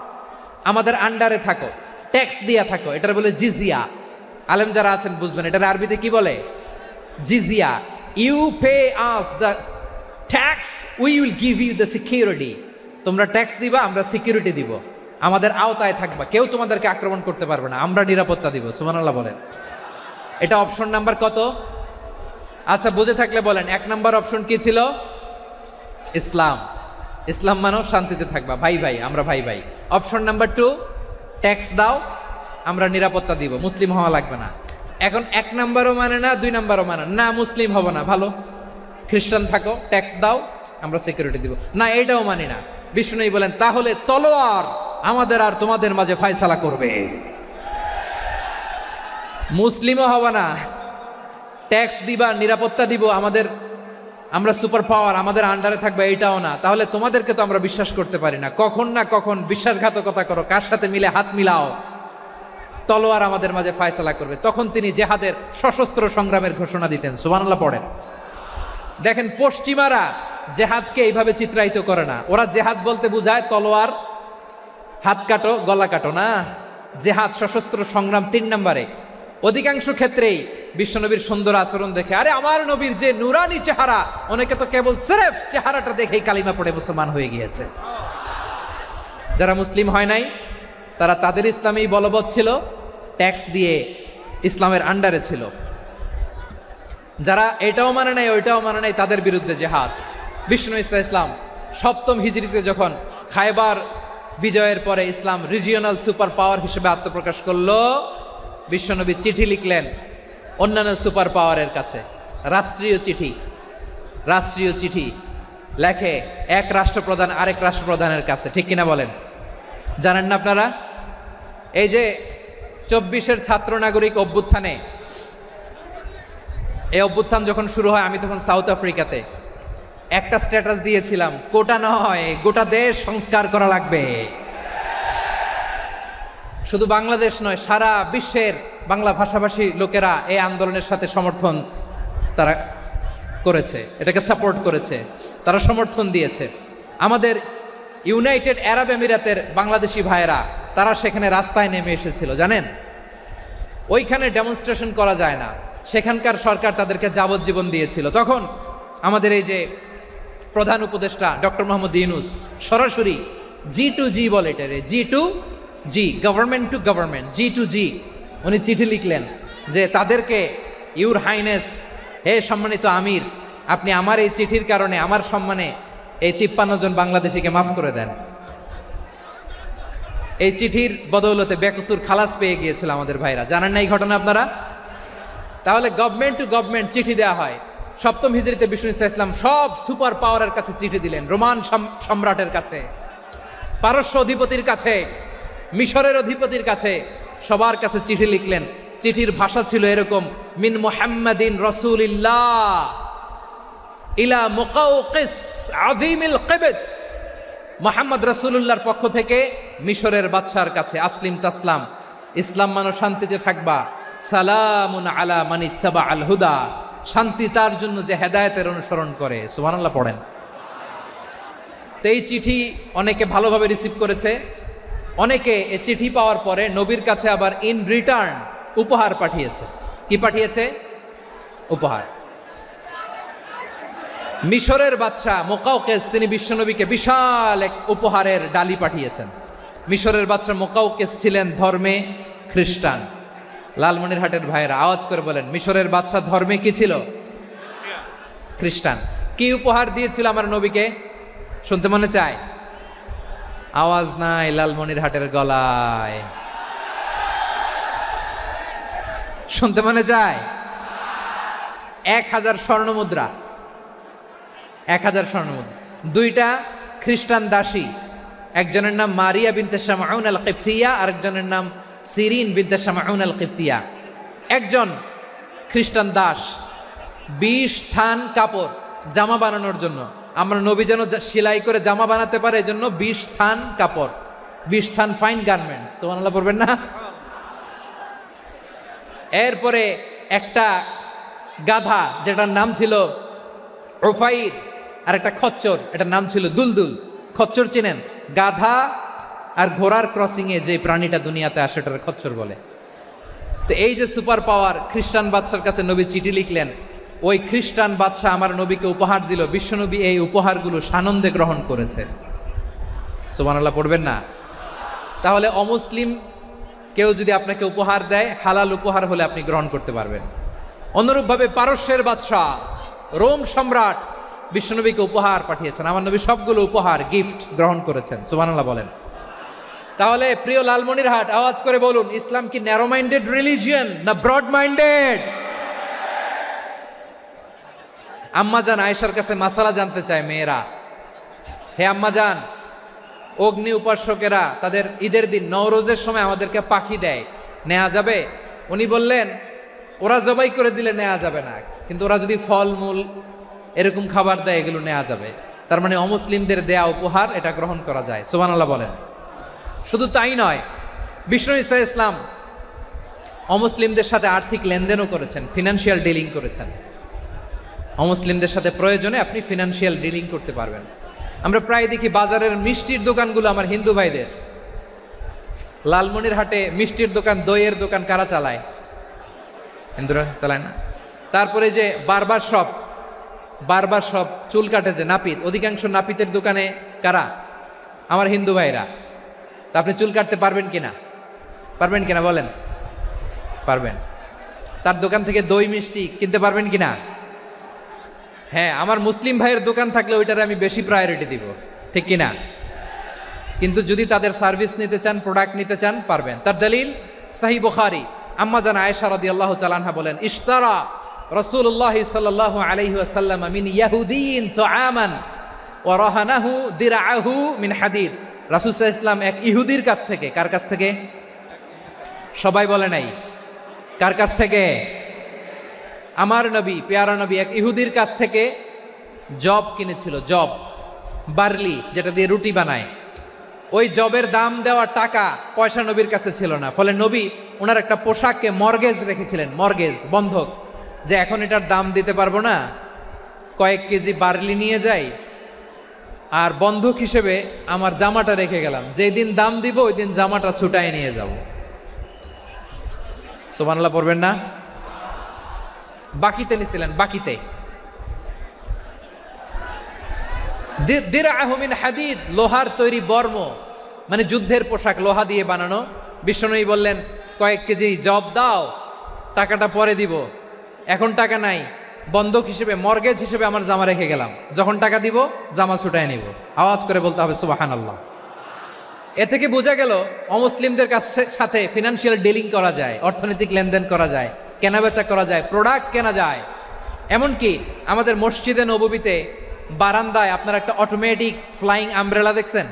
আমাদের আন্ডারে থাকো, ট্যাক্স দিয়া থাকো, এটার বলে জিজিয়া। আলেম যারা আছেন বুঝবেন এটার আরবিতে কি বলে, জিজিয়া। You pay us the tax, we will give you the security. তোমরা ট্যাক্স দিবা, আমরা সিকিউরিটি দিব, আমাদের আওতায় থাকবা, কেউ তোমাদেরকে আক্রমণ করতে পারবে না, আমরা নিরাপত্তা দিব। সুবহানাল্লাহ বলেন। এটা অপশন নাম্বার কত? আচ্ছা বুঝে থাকলে বলেন 1 নাম্বার অপশন কি ছিল? ইসলাম। ইসলাম মানো, শান্তিতে থাকবা, ভাই ভাই, আমরা ভাই ভাই। অপশন নাম্বার 2, ট্যাক্স দাও, আমরা নিরাপত্তা দিব, মুসলিম হওয়া লাগবে না। এখন 1 নাম্বারও মানে না, 2 নাম্বারও মানে না, মুসলিম হব না, ভালো, খ্রিস্টান থাকো, ট্যাক্স দাও, আমরা সিকিউরিটি দিব না, এটাও মানি না। বিষ্ণু বলেন তাহলে তলোয়ার আমাদের আর তোমাদের মাঝে ফয়সালা করবে। মুসলিমও হব না, ট্যাক্স দিবা, নিরাপত্তা দিব, আমরা সুপার পাওয়ার, আমাদের আন্ডারে থাকবে, এইটাও না। তাহলে তোমাদেরকে তো আমরা বিশ্বাস করতে পারি না, কখন না কখন বিশ্বাসঘাতকতা করো, কার সাথে মিলে হাত মিলাও, তলোয়ার আমাদের মাঝে ফয়সালা করবে। তখন তিনি জেহাদের সশস্ত্র সংগ্রামের ঘোষণা দিতেন। সুবহানাল্লাহ পড়েন। দেখেন পশ্চিমারা জেহাদকে এইভাবে চিত্রায়িত করে না, ওরা জেহাদ বলতে বুঝায় তলোয়ার, হাত কাটো, গলা কাটো, না, জেহাদ সশস্ত্র সংগ্রাম 3 নম্বরে। অধিকাংশ ক্ষেত্রেই বিশ্বনবীর সুন্দর আচরণ দেখে, আরে আমার নবীর যে নুরানি চেহারা, অনেকে তো কেবল সিরেফ চেহারাটা দেখেই কালিমা পড়ে মুসলমান হয়ে গিয়েছে। যারা মুসলিম হয় নাই তারা তাদের ইসলামেই বলবৎ ছিল, ট্যাক্স দিয়ে ইসলামের আন্ডারে ছিল। যারা এটাও মানে নাই ওইটাও মানে নাই, তাদের বিরুদ্ধে জেহাদ। বিষ্ণু ইসলাম 7ম হিজরিতে যখন খায়বার বিজয়ের পরে ইসলাম রিজিওনাল সুপার পাওয়ার হিসেবে আত্মপ্রকাশ করলো, বিশ্বনবী চিঠি লিখলেন অন্যান্য সুপার পাওয়ারের কাছে, রাষ্ট্রীয় চিঠি লেখে এক রাষ্ট্রপ্রধান আরেক রাষ্ট্রপ্রধানের কাছে, ঠিক কিনা বলেন? জানেন না আপনারা? এই যে 24-এর ছাত্র নাগরিক অভ্যুত্থানে, এই অভ্যুত্থান যখন শুরু হয়, আমি তখন সাউথ আফ্রিকাতে, একটা স্ট্যাটাস দিয়েছিলাম, কোটা নয় গোটা দেশ সংস্কার করা লাগবে। শুধু বাংলাদেশ নয়, সারা বিশ্বের বাংলা ভাষাভাষী লোকেরা এই আন্দোলনের সাথে সমর্থন তারা করেছে, এটাকে সাপোর্ট করেছে, তারা সমর্থন দিয়েছে। আমাদের ইউনাইটেড আরব আমিরাতের বাংলাদেশি ভাইয়েরা তারা সেখানে রাস্তায় নেমে এসেছিল, জানেন? ওইখানে ডেমনস্ট্রেশন করা যায় না, সেখানকার সরকার তাদেরকে যাবজ্জীবন দিয়েছিল। তখন আমাদের এই যে প্রধান উপদেষ্টা ডক্টর মোহাম্মদ ইউনূস সরাসরি G2G বলে, এটারে G2G, government to government, G2G, উনি চিঠি লিখলেন যে তাদেরকে, ইউর হাইনেস, হে সম্মানিত আমির, আপনি আমার এই চিঠির কারণে আমার সম্মানে এই 53 জন বাংলাদেশিকে মাফ করে দেন। এই চিঠির বদৌলতে বেকসুর খালাস পেয়ে গিয়েছিল আমাদের ভাইরা, জানেন না এই ঘটনা আপনারা? তাহলে গভর্নমেন্ট টু গভর্নমেন্ট চিঠি দেওয়া হয়। 7ম হিজরিতে বিষ্ণু ইসলাম সব সুপার পাওয়ারের কাছে চিঠি দিলেন, রোমান সম্রাটের কাছে, পারস্য অধিপতির কাছে, মিশরের অধিপতির কাছে, সবার কাছে চিঠি লিখলেন। চিঠির ভাষা ছিল এরকম, মিন মুহাম্মাদিন রাসূলিল্লাহ ইলা মুকাওকিস আযীমিল কিবত, মুহাম্মদ রাসূলুল্লাহর পক্ষ থেকে মিশরের বাদশার কাছে, আসলিম তাসলাম, ইসলাম মানো, শান্তিতে থাকবা, সালামুন আলা মান ইত্তাবা আল হুদা, শান্তি তার জন্য যে হেদায়েতের অনুসরণ করে। সুবহানাল্লাহ পড়েন। তো এই চিঠি অনেকে ভালোভাবে রিসিভ করেছে, অনেকে এই চিঠি পাওয়ার পরে নবীর কাছে আবার ইন রিটার্ন উপহার পাঠিয়েছে। কি পাঠিয়েছে? উপহার। মিশরের বাদশাহ মুকাওকিস তিনি বিশ্বনবীকে বিশাল এক উপহারের ডালি পাঠিয়েছেন। মিশরের বাদশাহ মুকাওকিস ছিলেন ধর্মে খ্রিস্টান। লালমনিরহাটের ভাইয়েরা আওয়াজ করে বলেন, মিশরের বাদশাহ ধর্মে কি ছিল? খ্রিস্টান। কি উপহার দিয়েছিল আমার নবীকে? শুনতে মনে চায়? আওয়াজ নাই লালমনিরহাটের গলায়। শুনতে মনে যায়? 1000 স্বর্ণ মুদ্রা, 1000 স্বর্ণ মুদ্রা। 2টা খ্রিস্টান দাসী, একজনের নাম মারিয়া বিনতে শামাউন আল কিবতিয়া, আরেকজনের নাম সিরিন বিনতে শামাউন আল কিবতিয়া। একজন খ্রিস্টান দাস 20 থান কাপড় জামা বানানোর জন্য, আমরা নবী যেন সেলাই করে জামা বানাতে পারে এজন্য 20 থান কাপড়, 20 থান ফাইন গার্মেন্ট, সুবহানাল্লাহ পড়বেন না? এরপরে একটা গাধা যেটার নাম ছিল ওফাইর, আর একটা খচ্চর, এটার নাম ছিল দুলদুল। খচ্চর চিনেন? গাধা আর ঘোড়ার ক্রসিং এ যে প্রাণীটা দুনিয়াতে আসে ওটার খচ্চর বলে। তো এই যে সুপার পাওয়ার, খ্রিস্টান বাদশার কাছে নবী চিঠি লিখলেন, ওই খ্রিস্টান বাদশা আমার নবীকে উপহার দিল, বিশ্বনবী এই উপহারগুলো সানন্দে গ্রহণ করেছে। সুবহানাল্লাহ পড়বেন না? তাহলে অমুসলিম কেউ যদি আপনাকে উপহার দেয়, হালাল উপহার হলে আপনি গ্রহণ করতে পারবেন। অনুরূপভাবে পারস্যের বাদশাহ, রোম সম্রাট বিশ্বনবীকে উপহার পাঠিয়েছেন, আমার নবী সবগুলো উপহার গিফট গ্রহণ করেছেন। সুবহানাল্লাহ বলেন। তাহলে প্রিয় লালমনিরহাট, আওয়াজ করে বলুন, ইসলাম কি ন্যারো মাইন্ডেড রিলিজিয়ন না ব্রড মাইন্ডেড? আম্মাজান আয়েশার কাছে মাসালা জানতে চায় মেয়েরা, হে আম্মাজান, অগ্নি উপাসকেরা তাদের ঈদের দিন নওরোজের সময় আমাদেরকে পাখি দেয়, নেওয়া যাবে? উনি বললেন, ওরা জবাই করে দিলে নেওয়া যাবে না, কিন্তু ওরা যদি ফলমূল এরকম খাবার দেয় এগুলো নেওয়া যাবে। তার মানে অমুসলিমদের দেয়া উপহার এটা গ্রহণ করা যায়। সুবহানাল্লাহ বলেন। শুধু তাই নয়, বিষ্ণু ঈসা ইসলাম অমুসলিমদের সাথে আর্থিক লেনদেনও করেছেন, ফিনান্সিয়াল ডিলিং করেছেন। অমুসলিমদের সাথে প্রয়োজনে আপনি ফিনান্সিয়াল ডিলিং করতে পারবেন। আমরা প্রায় দেখি বাজারের মিষ্টির দোকানগুলো আমার হিন্দু ভাইদের। লালমনিরহাটে মিষ্টির দোকান, দইয়ের দোকান কারা চালায়? হিন্দুরা চালায় না? তারপরে যে বারবার শপ, চুল কাটে যে নাপিত, অধিকাংশ নাপিতের দোকানে কারা? আমার হিন্দু ভাইরা। তা আপনি চুল কাটতে পারবেন কিনা? পারবেন কিনা বলেন? পারবেন। তার দোকান থেকে দই মিষ্টি কিনতে পারবেন কিনা? হ্যাঁ, আমার মুসলিম ভাইয়ের দোকান থাকলে ওইটারে আমি বেশি প্রায়োরিটি দিব, ঠিক কিনা? কিন্তু যদি তাদের সার্ভিস নিতে চান, প্রোডাক্ট নিতে চান, পারবেন। তার দলিল সহিহ বুখারী, আম্মা জান আয়েশা রাদিয়াল্লাহু তাআলা আনহা বলেন, ইশতারা রাসূলুল্লাহ সাল্লাল্লাহু আলাইহি ওয়াসাল্লাম মিন ইয়াহুদিয়িন তুআমান ওয়া রাহানাহু দিরআহু মিন হাদিদ। রাসূল সাল্লাল্লাহু আলাইহি ওয়াসাল্লাম এক ইহুদির কাছ থেকে, কার কাছ থেকে? সবাই বলে নাই। কার কাছ থেকে? আমার নবী, পেয়ারা নবী এক ইহুদির কাছ থেকে জব কিনেছিল। জব, বার্লি, যেটা দিয়ে রুটি বানায়। ওই জবের দাম দেওয়া টাকা পয়সা নবীর কাছে ছিল না, ফলে নবী ওনার একটা পোশাককে মর্গেজ রেখেছিলেন, মর্গেজ, বন্ধক, যে এখন এটার দাম দিতে পারবো না, কয়েক কেজি বার্লি নিয়ে যাই আর বন্ধক হিসেবে আমার জামাটা রেখে গেলাম, যেই দিন দাম দিব ওই দিন জামাটা ছুটায় নিয়ে যাব। সুবহানাল্লাহ পড়বেন না? বাকিতে নিছিলেন, বাকিতে। দিরআহু মিন হাদিদ, লোহার তৈরি বর্ম, মানে যুদ্ধের পোশাক, লোহা দিয়ে বানানো। বিষ্ণুনবী বললেন, কয়েক কেজি জব দাও, টাকাটা পরে দিব, এখন টাকা নাই, বন্ধক হিসেবে, মর্গেজ হিসেবে আমার জামা রেখে গেলাম, যখন টাকা দিব জামা ছুটায় নিব। আওয়াজ করে বলতে হবে সুবহানাল্লাহ। এ থেকে বোঝা গেল অমুসলিমদের সাথে ফিনান্সিয়াল ডিলিং করা যায়, অর্থনৈতিক লেনদেন করা যায়, কেনাবেচা করা যায়, প্রোডাক্ট কেনা যায়। এমনকি আমাদের মসজিদে নববীতে বারান্দায় আপনারা একটা অটোমেটিক ফ্লাইং আমব্রেলা দেখছেন?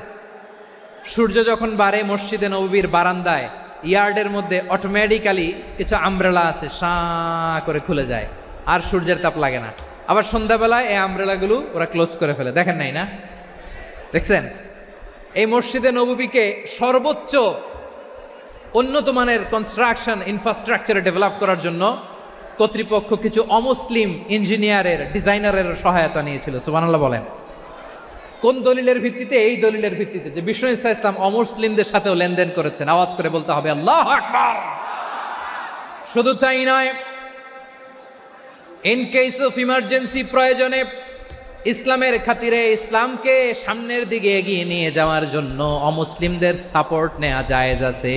সূর্য যখন বাড়ে মসজিদে নববীর বারান্দায় ইয়ার্ডের মধ্যে অটোমেটিক্যালি কিছু আমব্রেলা আছে, সাঁ করে খুলে যায়, আর সূর্যের তাপ লাগে না। আবার সন্ধ্যাবেলায় এই আমব্রেলাগুলো ওরা ক্লোজ করে ফেলে, দেখেন নাই না? দেখছেন? এই মসজিদে নববীকে সর্বোচ্চ উন্নত মানের কনস্ট্রাকশন ইনফ্রাস্ট্রাকচারে ডেভেলপ করার জন্য কর্তৃপক্ষ কিছু অমুসলিম ইঞ্জিনিয়ারের, ডিজাইনারের সহায়তা নিয়েছিল। সুবহানাল্লাহ বলেন। কোন দলিলের ভিত্তিতে? এই দলিলের ভিত্তিতে যে বিষ্ণু ঈসা ইসলাম অমুসলিমদের সাথেও লেনদেন করেছেন। আওয়াজ করে বলতে হবে আল্লাহু আকবার। শুধু তাই নয়, ইন কেস অফ ইমার্জেন্সি, প্রয়োজনে ইসলামের খাতিরে, ইসলামকে সামনের দিকে এগিয়ে নিয়ে যাওয়ার জন্য অমুসলিমদের সাপোর্ট নেওয়া জায়েজ আছে।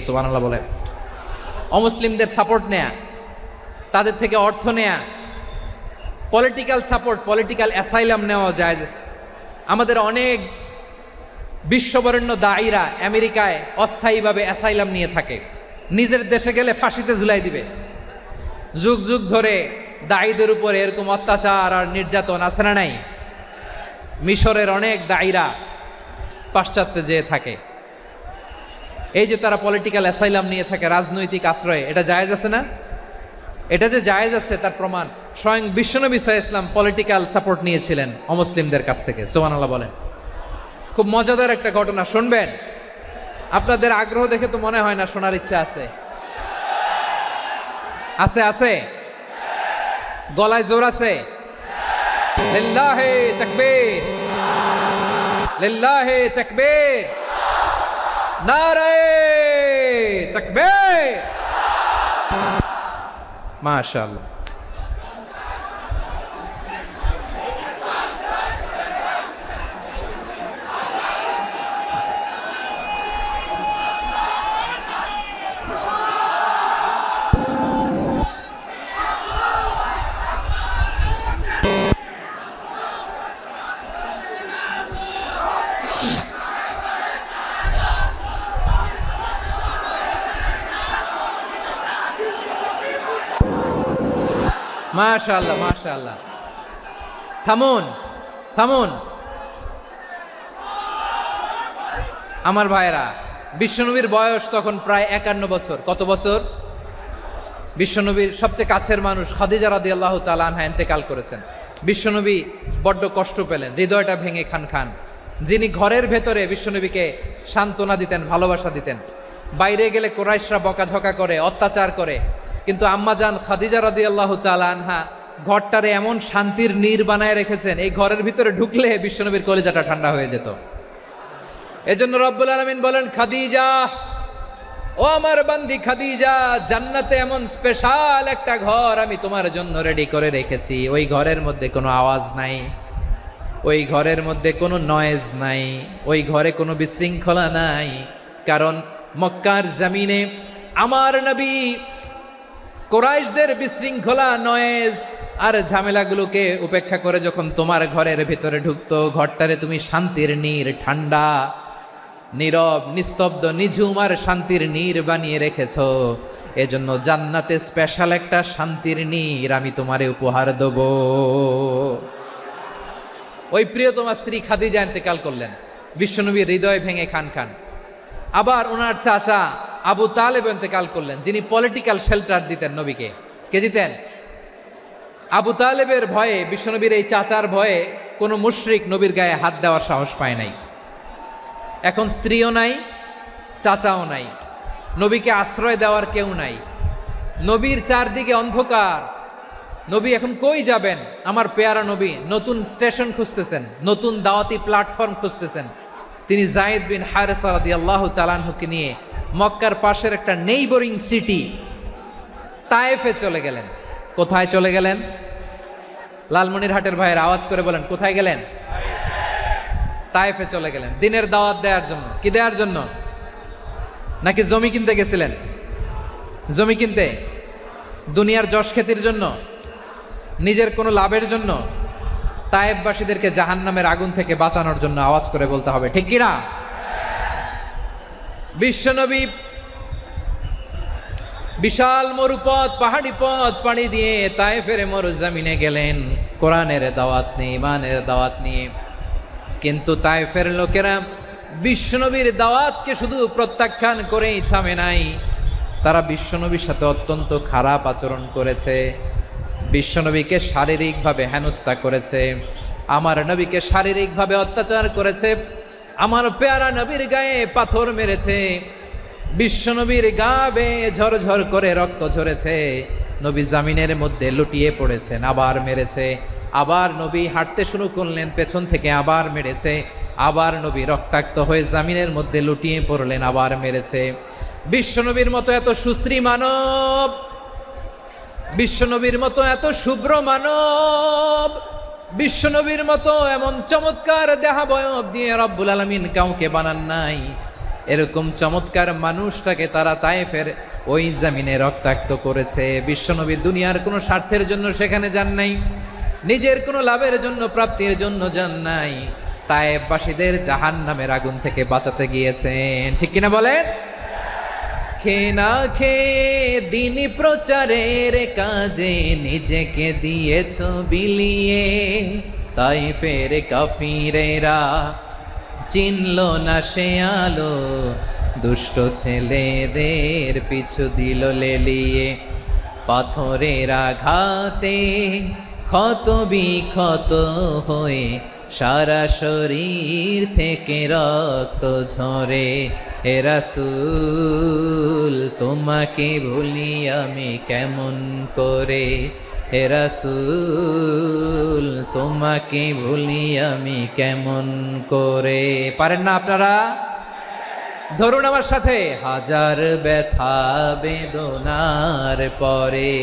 সুবহানাল্লাহ বলেন। অমুসলিমদের সাপোর্ট নেয়া, তাদের থেকে অর্থ নেয়া, পলিটিক্যাল সাপোর্ট, পলিটিক্যাল অ্যাসাইলাম নেওয়া জায়েজ আছে। আমাদের অনেক বিশ্ববরেণ্য দায়ীরা আমেরিকায় অস্থায়ীভাবে অ্যাসাইলাম নিয়ে থাকে, নিজের দেশে গেলে ফাঁসিতে ঝুলাই দিবে, যুগ যুগ ধরে দায়ীদের উপরে এরকম অত্যাচার আর নির্যাতন আছে না নাই? মিশরের অনেক দায়ীরা পাশ্চাত্যে যেয়ে থাকে, এই যে তারা পলিটিক্যাল অ্যাসাইলাম নিয়ে থাকে, রাজনৈতিক আশ্রয়, এটা জায়েজ আছে না? এটা যে জায়েজ আছে তার প্রমাণ স্বয়ং বিশ্বনবী সাল্লাল্লাহু আলাইহি ওয়াসাল্লাম পলিটিক্যাল সাপোর্ট নিয়েছিলেন অমুসলিমদের কাছ থেকে। সুবহানাল্লাহ বলেন। খুব মজাদার একটা ঘটনা, শুনবেন? আপনাদের আগ্রহ দেখে তো মনে হয় না শোনার ইচ্ছা আছে। আছে আছে, গলায় জোর আছে। লিল্লাহি তাকবীর, লিল্লাহি তাকবীর, নারায়ে তাকবীর। মাশাআল্লাহ। মাশাআল্লাহ মাশাআল্লাহ। থামুন থামুন আমার ভাইরা, বিশ্বনবীর বয়স তখন প্রায় 51 বছর। কত বছর? বিশ্বনবীর সবচেয়ে কাছের মানুষ খাদিজা রাদিয়াল্লাহু তাআলা আনহা ইন্তেকাল করেছেন। বিশ্বনবী বড্ড কষ্ট পেলেন, হৃদয়টা ভেঙে খান খান। যিনি ঘরের ভেতরে বিশ্বনবীকে সান্ত্বনা দিতেন, ভালোবাসা দিতেন, বাইরে গেলে কুরাইশরা বকাঝকা করে, অত্যাচার করে, কিন্তু আম্মাজান খাদিজা রাদিয়াল্লাহু তাআলা আনহা ঘরটারে এমন শান্তির নীড় বানায় রেখেছেন, এই ঘরের ভিতরে ঢুকলে বিশ্বনবীর কলিজাটা ঠান্ডা হয়ে যেত। এজন্য রব্বুল আলামিন বলেন, খাদিজা, ও আমার বান্দি খাদিজা, জান্নাতে এমন স্পেশাল একটা ঘর আমি তোমার জন্য রেডি করে রেখেছি। ওই ঘরের মধ্যে কোনো আওয়াজ নাই, ওই ঘরের মধ্যে কোনো নয়েজ নাই, ওই ঘরে কোনো বিশৃঙ্খলা নাই। কারণ মক্কার জমিনে আমার নবী কুরাইশদের বিশৃঙ্খলা, নয়েজ আর ঝামেলাগুলোকে উপেক্ষা করে যখন তোমার ঘরের ভিতরে ঢুকতো, ঘরটারে তুমি শান্তির নীড়, ঠান্ডা, নীরব, নিস্তব্ধ, নিঝুম আর শান্তির নীড় বানিয়ে রেখেছো। এজন্য জান্নাতে স্পেশাল একটা শান্তির নীড় আমি তোমারে উপহার দেব। ওই প্রিয়তমা স্ত্রী খাদিজা ইন্তেকাল করলেন, বিশ্বনবীর হৃদয় ভেঙে খান খান। আবার ওনার চাচা আবু তালেব ইন্তেকাল করলেন, যিনি পলিটিক্যাল শেল্টার দিতেন নবীকে। কে দিতেন? আবু তালেবের ভয়ে, বিশ্বনবীর এই চাচার ভয়ে কোনো মুশরিক নবীর গায়ে হাত দেওয়ার সাহস পায় নাই। এখন স্ত্রীও নাই, চাচাও নাই, নবীকে আশ্রয় দেওয়ার কেউ নাই, নবীর চারদিকে অন্ধকার। নবী এখন কই যাবেন? আমার পেয়ারা নবী নতুন স্টেশন খুঁজতেছেন, নতুন দাওয়াতি প্ল্যাটফর্ম খুঁজতেছেন। তিনি যায়েদ বিন হারেসা রাদিয়াল্লাহু তাআলা আনহুকে নিয়ে মক্কার পাশের একটা নেইবরিং সিটি তায়েফে চলে গেলেন। কোথায় চলে গেলেন? লালমনিরহাটের ভাইয়ের আওয়াজ করে বলেন, কোথায় গেলেন? তায়েফে চলে গেলেন দিনের দাওয়াত দেওয়ার জন্য। কি দেওয়ার জন্য? নাকি জমি কিনতে গেছিলেন? জমি কিনতে? দুনিয়ার যশ খ্যাতির জন্য? নিজের কোনো লাভের জন্য? তায়েফবাসীদেরকে জাহান্নামের আগুন থেকে বাঁচানোর জন্য। আওয়াজ করে বলতে হবে, ঠিক কিনা? বিশ্বনবী বিশাল মরুপথ, পাহাড়ি পথ পাড়ি দিয়ে তায়েফের মরুজমিনে গেলেন কোরআনের দাওয়াত নিয়ে, ইমানের দাওয়াত নিয়ে। কিন্তু তায়েফের লোকেরা বিশ্বনবীর দাওয়াতকে শুধু প্রত্যাখ্যান করেই থামে নাই, তারা বিশ্বনবীর সাথে অত্যন্ত খারাপ আচরণ করেছে, বিশ্বনবীকে শারীরিকভাবে হেনস্থা করেছে, আমার নবীকে শারীরিকভাবে অত্যাচার করেছে, আমার পেয়ারা নবীর গায়ে পাথর মেরেছে, বিশ্বনবীর গা বেয়ে ঝরঝর করে রক্ত ঝরেছে, নবী জামিনের মধ্যে লুটিয়ে পড়েছেন, আবার মেরেছে, আবার নবী হাঁটতে শুরু করলেন, পেছন থেকে আবার মেরেছে, আবার নবী রক্তাক্ত হয়ে জামিনের মধ্যে লুটিয়ে পড়লেন, আবার মেরেছে। বিশ্বনবীর মতো এত সুশ্রী মানব, বিশ্বনবীর মতো এত শুভ্র মানব, বিশ্বনবীর মতো এমন চমৎকার দেহাবয়ব দিয়ে রব্বুল আলামিন কাউকে বানান নাই। এরকম চমৎকার মানুষটাকে তারা তায়েফের ওই জমিনে রক্তাক্ত করেছে। বিশ্বনবী দুনিয়ার কোনো স্বার্থের জন্য সেখানে যান নাই, নিজের কোনো লাভের জন্য, প্রাপ্তির জন্য যান নাই, তায়েফবাসীদের জাহান্নামের আগুন থেকে বাঁচাতে গিয়েছেন। ঠিক কিনা বলেন? খেয়ে না খেয়ে দিন প্রচারের কাজে নিজেকে দিয়েছ বিলিয়ে, তাই ফের কাফিরেরা চিনল না সে আলো, দুষ্ট ছেলেদের পিছু দিল লেলিয়ে। পাথরের আঘাতে ক্ষত বিক্ষত হয়ে সারা শরীর থেকে রক্ত ঝরে। হে রাসূল তোমাকে ভুলি আমি কেমন করে, হে রাসূল তোমাকে ভুলি আমি কেমন করে। পারেন না আপনারা? ধরুন আমার সাথে। হাজার ব্যথা বেদনার পরে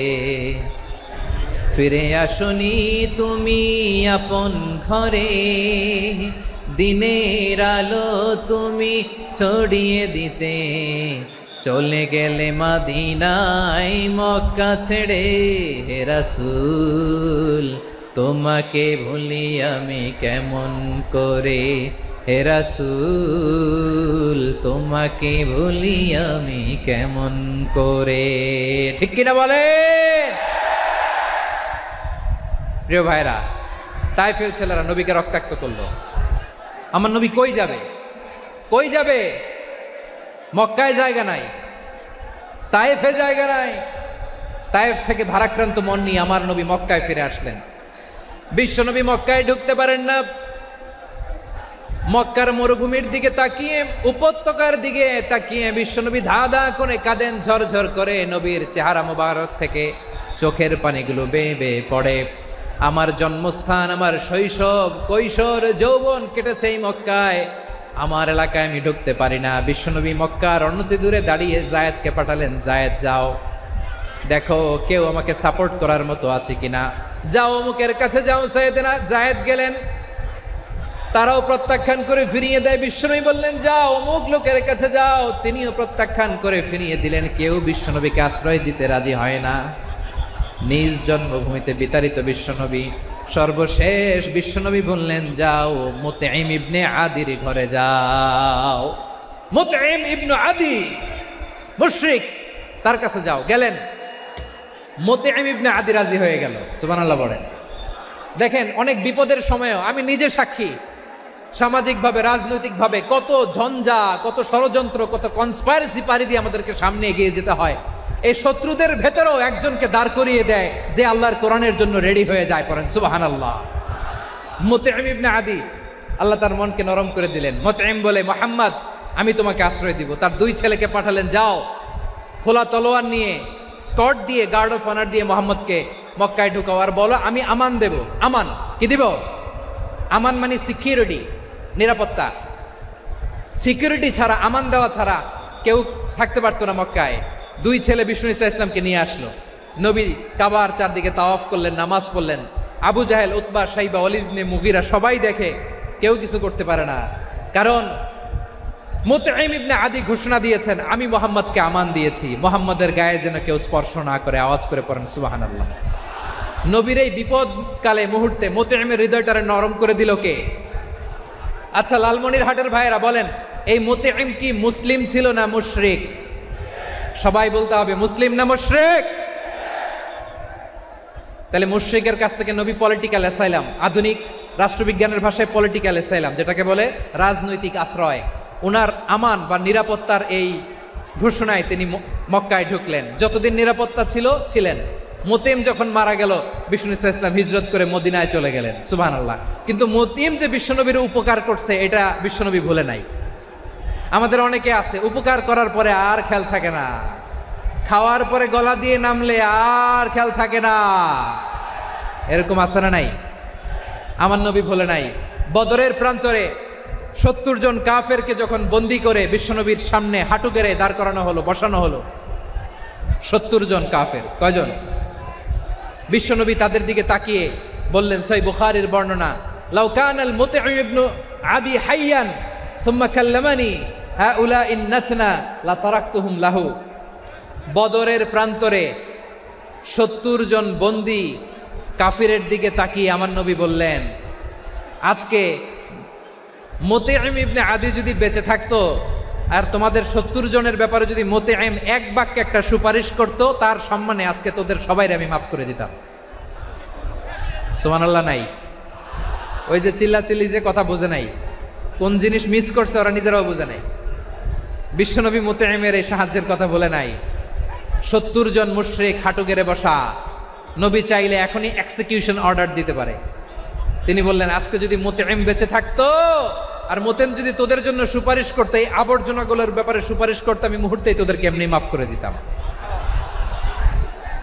ফিরে আসনি তুমি আপন ঘরে, দিনের আলো তুমি ছড়িয়ে দিতে, চলে গেলে মদিনায় মক্কা ছেড়ে। হে রাসূল তোমাকে ভুলি আমি কেমন করে, হে রাসূল তোমাকে ভুলি আমি কেমন করে। ঠিক কিনা বলে? প্রিয় ভাইরা, তাইফের ছেলেরা নবীকে রক্তাক্ত করলো। আমার নবী কই যাবে? কই যাবে? মক্কায় জায়গা নাই, তাইফে জায়গা নাই। তাইফ থেকে ভারাক্রান্ত মন নিয়ে আমার নবী মক্কায় ফিরে আসলেন। বিশ্ব নবী মক্কায় ঢুকতে পারেন না। মক্কার মরুভূমির দিকে তাকিয়ে, উপত্যকার দিকে তাকিয়ে বিশ্বনবী ধা ধা করে কাঁদেন, ঝরঝর করে। নবীর চেহারা মোবারক থেকে চোখের পানিগুলো বেয়ে বেয়ে পড়ে। আমার জন্মস্থান, আমার শৈশব, কৈশোর, যৌবন কেটেছে এই মক্কায়। আমার এলাকায় আমি ঢুকতে পারি না। বিশ্বনবী মক্কার অনতি দূরে দাঁড়িয়ে জায়েদকে পাঠালেন, জায়েদ যাও দেখো কেউ আমাকে সাপোর্ট করার মতো আছে কিনা, যাও অমুকের কাছে যাও। জায়েদ গেলেন, তারাও প্রত্যাখ্যান করে ফিরিয়ে দেয়। বিশ্বনবী বললেন যাও অমুক লোকের কাছে যাও, তিনিও প্রত্যাখ্যান করে ফিরিয়ে দিলেন। কেউ বিশ্বনবীকে আশ্রয় দিতে রাজি হয় না। নিজ জন্মভূমিতে বিতাড়িত বিশ্বনবী, সর্বশেষ বিশ্বনবী বললেন যাও মুতঈম ইবনে আদির ঘরে যাও। মুতঈম ইবনে আদি মুশরিক, তার কাছে যাও। গেলেন, মুতঈম ইবনে আদি রাজি হয়ে গেল। সুবহানাল্লাহ বলেন। দেখেন, অনেক বিপদের সময়ও আমি নিজে সাক্ষী, সামাজিকভাবে রাজনৈতিকভাবে কত ঝঞ্ঝা, কত ষড়যন্ত্র, কত কনস্পাইরেসি পাড়ি দিয়ে আমাদেরকে সামনে এগিয়ে যেতে হয়। এই শত্রুদের ভেতরেও একজনকে দাঁড় করিয়ে দেয় যে আল্লাহর কোরআনের জন্য রেডি হয়ে যায়। পড়েন সুবহানাল্লাহ। মুতঈম ইবনে আদি, আল্লাহ তার মনকে নরম করে দিলেন। মুতঈম বলে, মুহাম্মদ আমি তোমাকে আশ্রয় দিব। তার দুই ছেলেকে পাঠালেন, যাও খোলা তলোয়ার নিয়ে, স্কট দিয়ে, গার্ড অফ অনার দিয়ে মোহাম্মদকে মক্কায় ঢুকাও, আর বলো আমি আমান দেব। আমান কি দিব? আমান মানে সিকিউরিটি, নিরাপত্তা। সিকিউরিটি ছাড়া, আমান দেওয়া ছাড়া কেউ থাকতে পারতো না মক্কায়। দুই ছেলে বিষ্ণু ইসা ইসলামকে নিয়ে আসলো। নবী কাবার চারদিকে তাওয়াফ করলেন, নামাজ পড়লেন। আবু জাহেল, উতবা, শাইবা, ওয়ালিদ ইবনে মুগীরা সবাই দেখে, কেউ কিছু করতে পারে না। কারণ মুতঈম ইবনে আদি ঘোষণা দিয়েছেন আমি মুহাম্মদকে আমান দিয়েছি, মুহাম্মদের গায়ে যেন কেউ স্পর্শ না করে। আওয়াজ করে পড়েন সুবহানাল্লাহ। নবীর এই বিপদকালে মুহূর্তে মুতঈমের হৃদয়টারে নরম করে দিল কে? আচ্ছা, লালমনিরহাটের ভাইয়েরা বলেন, এই মুতঈম কি মুসলিম ছিল না মুশরিক? সবাই বলতে হবে মুসলিম না মুশরিক? তাহলে মুশরিকের কাছ থেকে নবী পলিটিক্যাল অ্যাসাইলাম, আধুনিক রাষ্ট্রবিজ্ঞানের ভাষায় পলিটিক্যাল অ্যাসাইলাম, যেটাকে বলে রাজনৈতিক আশ্রয়, ওনার আমান বা নিরাপত্তার এই ঘোষণায় তিনি মক্কায় ঢুকলেন। যতদিন নিরাপত্তা ছিল ছিলেন। মুতঈম যখন মারা গেল, বিষ্ণু ইসলাম হিজরত করে মদিনায় চলে গেলেন। সুবহানাল্লাহ। কিন্তু মুতঈম যে বিশ্বনবীর উপকার করছে এটা বিশ্বনবী ভুলে নাই। আমাদের অনেকে আছে উপকার করার পরে আর খেয়াল থাকে না, খাওয়ার পরে গলা দিয়ে নামলে আর খেয়াল থাকে না। এরকম আছে না নাই? আমার নবী ভুলে নাই। বদরের প্রান্তরে 70 জন কাফেরকে যখন বন্দী করে বিশ্বনবীর সামনে হাঁটু গেড়ে দাঁড় করানো হলো, বসানো হলো, 70 জন কাফের। কয়জন? বিশ্বনবী তাদের দিকে তাকিয়ে বললেন, সহিহ বুখারীর বর্ণনা, লাউ কানাল মুতঈম ইবনে আদি হাইয়ান সুম্মা কাল্লামানি হাউলা ইন্নাতনা লা তারাকতুহুম লাহু। বদরের প্রান্তরে 70 জন বন্দী কাফিরের দিকে তাকিয়ে আমার নবী বললেন, আজকে মুতঈম ইবনে আদি যদি বেঁচে থাকতো আর তোমাদের 70 জনের ব্যাপারে যদি মোতেআম এক বাক্যে একটা সুপারিশ করত, তার সম্মানে আজকে তোদের সবাইরে আমি মাফ করে দিতাম। সুবহানাল্লাহ নাই? ওই যে চিল্লাচিল্লি যে কথা বোঝে নাই, কোন জিনিস মিস করছে ওরা নিজেরাও বোঝে নাই। বিশ্বনবী মোতেআমের এই সাহায্যের কথা বলে নাই। 70 জন মুশরিক হাঁটু গেড়ে বসা, নবী চাইলে এখনই এক্সিকিউশন অর্ডার দিতে পারে। তিনি বললেন, আজকে যদি মোতেআম বেঁচে থাকতো আর মোতেম যদি তোদের জন্য সুপারিশ করতে, এই আবর্জনাগুলোর ব্যাপারে সুপারিশ করতে, আমি মুহূর্তেই তোদেরকে এমনি মাফ করে দিতাম।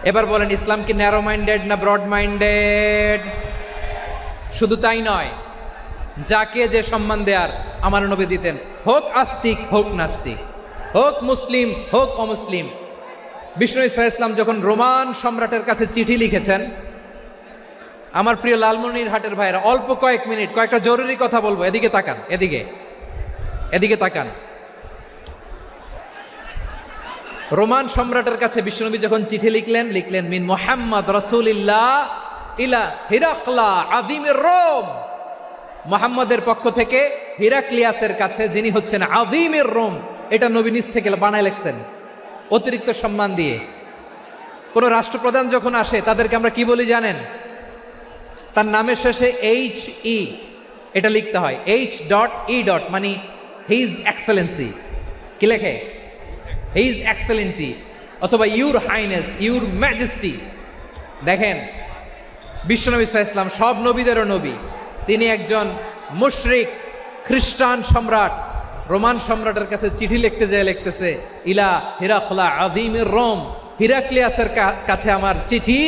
এবার বলেন, ইসলাম কি ন্যারো মাইন্ডেড না ব্রড মাইন্ডেড? শুধু তাই নয়, যাকে যে সম্মান দেয়ার আমার নবী দিতেন, হোক আস্তিক হোক নাস্তিক, হোক মুসলিম হোক অমুসলিম। বিষ্ণু ইসলাম যখন রোমান সম্রাটের কাছে চিঠি লিখেছেন, আমার প্রিয় লালমনিরহাটের ভাইয়েরা, অল্প কয়েক মিনিট কয়েকটা জরুরি কথা বলবো, এদিকে তাকান, এদিকে তাকান। রোমান সম্রাটের কাছে বিশ্বনবী যখন চিঠি লিখলেন মিন মুহাম্মদ রাসূলিল্লাহ ইলা হিরাকলা আযীমির রোম, মুহাম্মদের পক্ষ থেকে হিরাক্লিয়াসের কাছে, যিনি হচ্ছেন আযীমির রোম। এটা নবী নিজ থেকে বানায় লিখছেন অতিরিক্ত সম্মান দিয়ে। কোন রাষ্ট্রপ্রধান যখন আসে তাদেরকে আমরা কি বলি জানেন? তার নামের শেষে HE এটা লিখতে হয়, H.E. মানে হিজ এক্সেলেন্সি। কি লেখে? হিজ এক্সেলেন্টি, অথবা ইউর হাইনেস, ইউর ম্যাজেস্টি। দেখেন, বিশ্বনবী সাল্লাল্লাহু আলাইহি ওয়াসাল্লাম সব নবীদেরও নবী, তিনি একজন মুশরিক খ্রিস্টান সম্রাট রোমান সম্রাটের কাছে চিঠি লিখতে যায়, লিখতেছে ইলা হিরাকলা আযীমির রোম, হিরাক্লিয়াসের কাছে আমার চিঠি,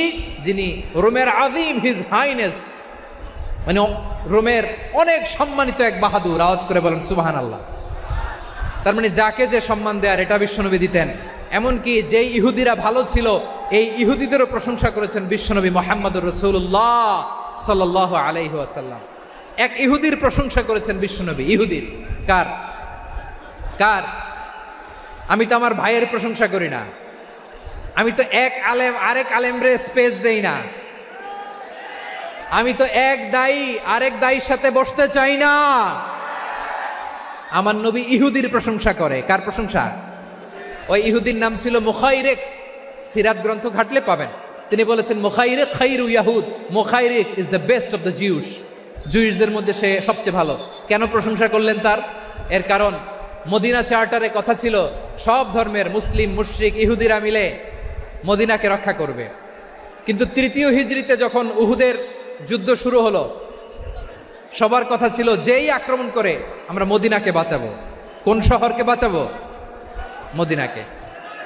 যিনি রোমের আযীম, হিজ হাইনেস, মানে রোমের অনেক সম্মানিত এক বাহাদুর। আওয়াজ করে বলেন সুবহানাল্লাহ। তার মানে যাকে যে সম্মান দেয়ার এটা বিশ্বনবী দিতেন। এমনকি যেই ইহুদিরা ভালো ছিল, এই ইহুদিদেরও প্রশংসা করেছেন বিশ্বনবী মুহাম্মদুর রাসূলুল্লাহ সাল্লাল্লাহু আলাইহি ওয়াসাল্লাম। এক ইহুদির প্রশংসা করেছেন বিশ্বনবী। ইহুদির কার? আমি তো আমার ভাইয়ের প্রশংসা করি না, আমি তো এক আলেম আরেক আলেমরে স্পেস দেই না, আমি তো এক দায়ী আরেক দায়ীর সাথে বসতে চাই না। আমার নবী ইহুদির প্রশংসা করে। কার প্রশংসা? ওই ইহুদির নাম ছিল মুখাইরিক। সিরাত গ্রন্থ ঘাটলে পাবেন। তিনি বলেছেন, মুখাইরিক খাইরু ইয়াহুদ, Mukhayriq is the best of the Jews. জুইশদের মধ্যে সে সবচেয়ে ভালো। কেন প্রশংসা করলেন তার? এর কারণ মদিনা চার্টারে কথা ছিল সব ধর্মের মুসলিম, মুশরিক, ইহুদিরা মিলে মদিনাকে রক্ষা করবে। কিন্তু তৃতীয় হিজরিতে যখন উহুদের যুদ্ধ শুরু হলো, সবার কথা ছিল যেই আক্রমণ করে আমরা মদিনাকে বাঁচাবো। কোন শহরকে বাঁচাবো? মদিনাকে।